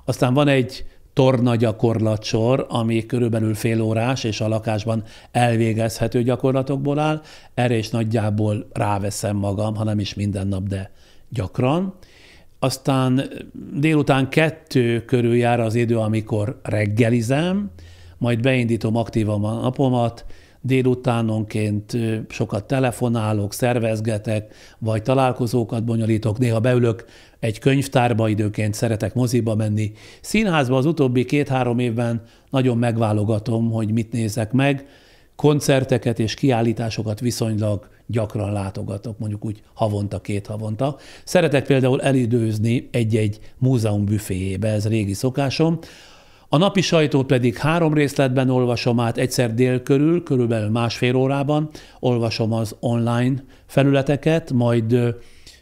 Aztán van egy torna gyakorlatsor, ami körülbelül fél órás, és a lakásban elvégezhető gyakorlatokból áll. Erre is nagyjából ráveszem magam, ha nem is minden nap, de gyakran. Aztán délután 2 körül jár az idő, amikor reggelizem, majd beindítom aktívan a napomat, délutánonként sokat telefonálok, szervezgetek, vagy találkozókat bonyolítok, néha beülök egy könyvtárba, időnként szeretek moziba menni. Színházba az utóbbi 2-3 évben nagyon megválogatom, hogy mit nézek meg, koncerteket és kiállításokat viszonylag gyakran látogatok, mondjuk úgy havonta, 2 havonta. Szeretek például elidőzni egy-egy múzeum büféjébe, ez régi szokásom. A napi sajtót pedig 3 részletben olvasom át, egyszer dél körül, körülbelül 1,5 órában olvasom az online felületeket, majd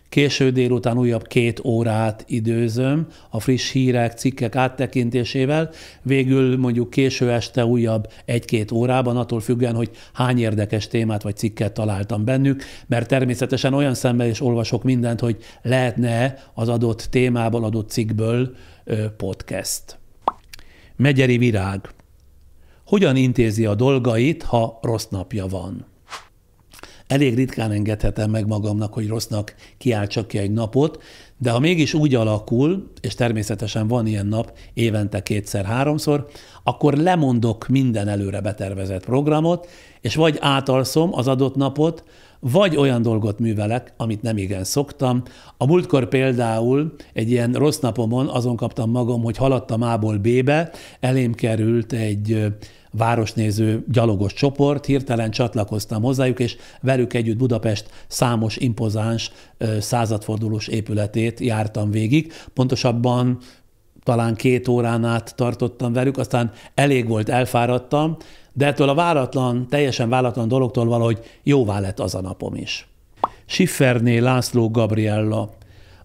késő délután újabb 2 órát időzöm a friss hírek, cikkek áttekintésével, végül mondjuk késő este újabb 1-2 órában, attól függően, hogy hány érdekes témát vagy cikket találtam bennük, mert természetesen olyan szemben is olvasok mindent, hogy lehetne az adott témából, adott cikkből podcast. Megyeri Virág. Hogyan intézi a dolgait, ha rossz napja van? Elég ritkán engedhetem meg magamnak, hogy rossznak kiáltsak ki egy napot, de ha mégis úgy alakul, és természetesen van ilyen nap évente 2-3-szor, akkor lemondok minden előre betervezett programot, és vagy átalszom az adott napot, vagy olyan dolgot művelek, amit nem igen szoktam. A múltkor például egy ilyen rossz napomon azon kaptam magam, hogy haladtam A-ból B-be, elém került egy városnéző gyalogos csoport, hirtelen csatlakoztam hozzájuk, és velük együtt Budapest számos impozáns századfordulós épületét jártam végig. Pontosabban talán 2 órán át tartottam velük, aztán elég volt, elfáradtam, de ettől a teljesen váratlan dologtól valahogy jóvá lett az a napom is. Schifferné László Gabriella.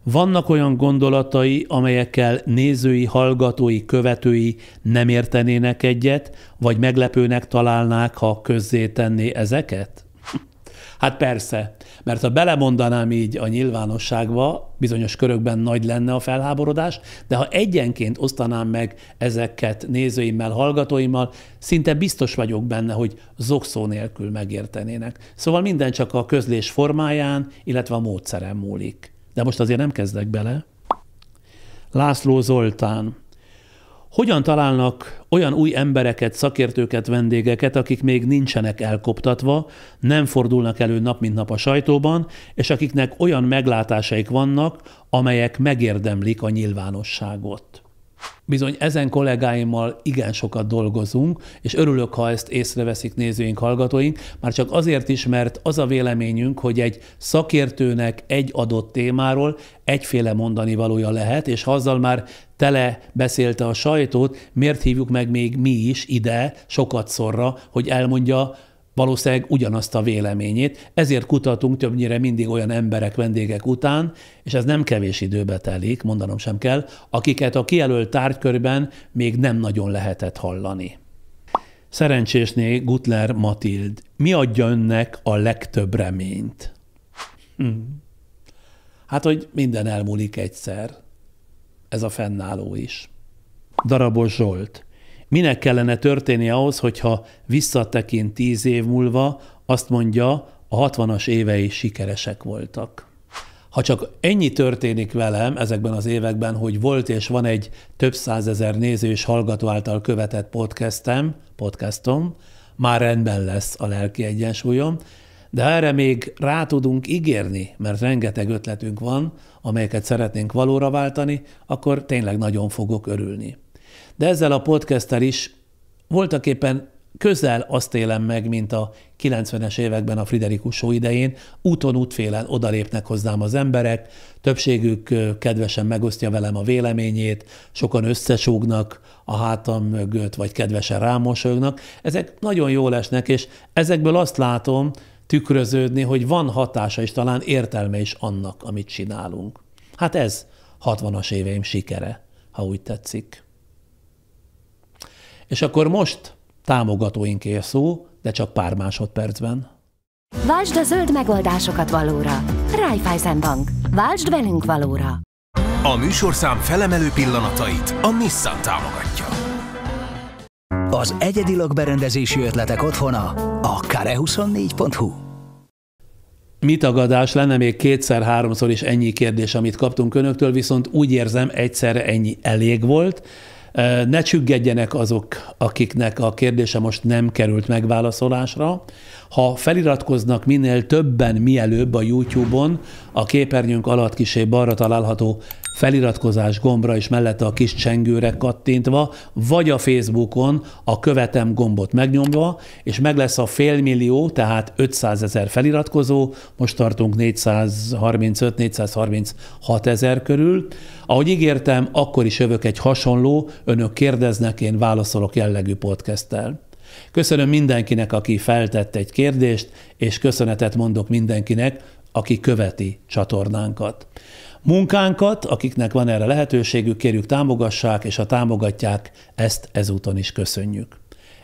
Vannak olyan gondolatai, amelyekkel nézői, hallgatói, követői nem értenének egyet, vagy meglepőnek találnák, ha közzétenné ezeket? Hát persze, mert ha belemondanám így a nyilvánosságba, bizonyos körökben nagy lenne a felháborodás, de ha egyenként osztanám meg ezeket nézőimmel, hallgatóimmal, szinte biztos vagyok benne, hogy zokszó nélkül megértenének. Szóval minden csak a közlés formáján, illetve a módszeren múlik. De most azért nem kezdek bele. László Zoltán. Hogyan találnak olyan új embereket, szakértőket, vendégeket, akik még nincsenek elkoptatva, nem fordulnak elő nap mint nap a sajtóban, és akiknek olyan meglátásaik vannak, amelyek megérdemlik a nyilvánosságot? Bizony ezen kollégáimmal igen sokat dolgozunk, és örülök, ha ezt észreveszik nézőink, hallgatóink, már csak azért is, mert az a véleményünk, hogy egy szakértőnek egy adott témáról egyféle mondani valója lehet, és ha azzal már tele beszélte a sajtót, miért hívjuk meg még mi is ide sokat szorra, hogy elmondja valószínűleg ugyanazt a véleményét. Ezért kutatunk többnyire mindig olyan emberek, vendégek után, és ez nem kevés időbe telik, mondanom sem kell, akiket a kijelölt tárgykörben még nem nagyon lehetett hallani. Szerencsésné Gutler Matild. Mi adja önnek a legtöbb reményt? Hát, hogy minden elmúlik egyszer. Ez a fennálló is. Darabos Zsolt. Minek kellene történni ahhoz, hogyha visszatekint 10 év múlva, azt mondja, a 60-as évei sikeresek voltak. Ha csak ennyi történik velem ezekben az években, hogy volt és van egy több százezer néző és hallgató által követett podcastom, már rendben lesz a lelki egyensúlyom, de ha erre még rá tudunk ígérni, mert rengeteg ötletünk van, amelyeket szeretnénk valóra váltani, akkor tényleg nagyon fogok örülni. De ezzel a podcasttel is voltaképpen közel azt élem meg, mint a 90-es években a Friderikus Show idején, úton útfélen odalépnek hozzám az emberek, többségük kedvesen megosztja velem a véleményét, sokan összesúgnak a hátam mögött, vagy kedvesen rámosolyognak. Ezek nagyon jól esnek, és ezekből azt látom tükröződni, hogy van hatása és talán értelme is annak, amit csinálunk. Hát ez 60-as éveim sikere, ha úgy tetszik. És akkor most támogatóinkért szó, de csak pár másodpercben. Váltsd a zöld megoldásokat valóra. Raiffeisenbank. Váltsd velünk valóra. A műsorszám felemelő pillanatait a Nissan támogatja. Az egyedi lakberendezési ötletek otthona a kare24.hu. Mi tagadás, lenne még kétszer-háromszor is ennyi kérdés, amit kaptunk önöktől, viszont úgy érzem, egyszerre ennyi elég volt. Ne csüggedjenek azok, akiknek a kérdése most nem került megválaszolásra. Ha feliratkoznak minél többen mielőbb a YouTube-on, a képernyőnk alatt kissé balra található feliratkozás gombra és mellette a kis csengőre kattintva, vagy a Facebookon a követem gombot megnyomva, és meg lesz a 500 000, tehát 500 000 feliratkozó, most tartunk 435-436 000 körül. Ahogy ígértem, akkor is jövök egy hasonló, önök kérdeznek, én válaszolok jellegű podcasttel. Köszönöm mindenkinek, aki feltett egy kérdést, és köszönetet mondok mindenkinek, aki követi csatornánkat. Munkánkat, akiknek van erre lehetőségük, kérjük támogassák, és ha támogatják, ezt ezúton is köszönjük.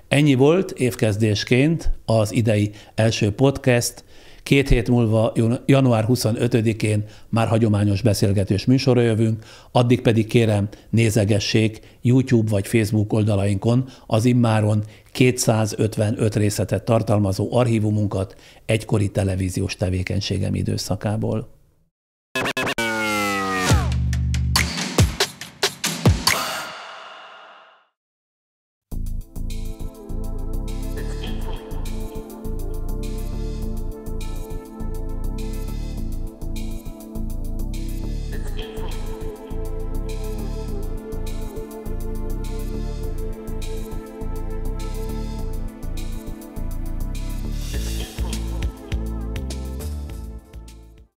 Ennyi volt évkezdésként az idei első podcast. 2 hét múlva, január 25-én már hagyományos beszélgetős műsorra jövünk, addig pedig kérem, nézegessék YouTube vagy Facebook oldalainkon az immáron 255 részletet tartalmazó archívumunkat egykori televíziós tevékenységem időszakából.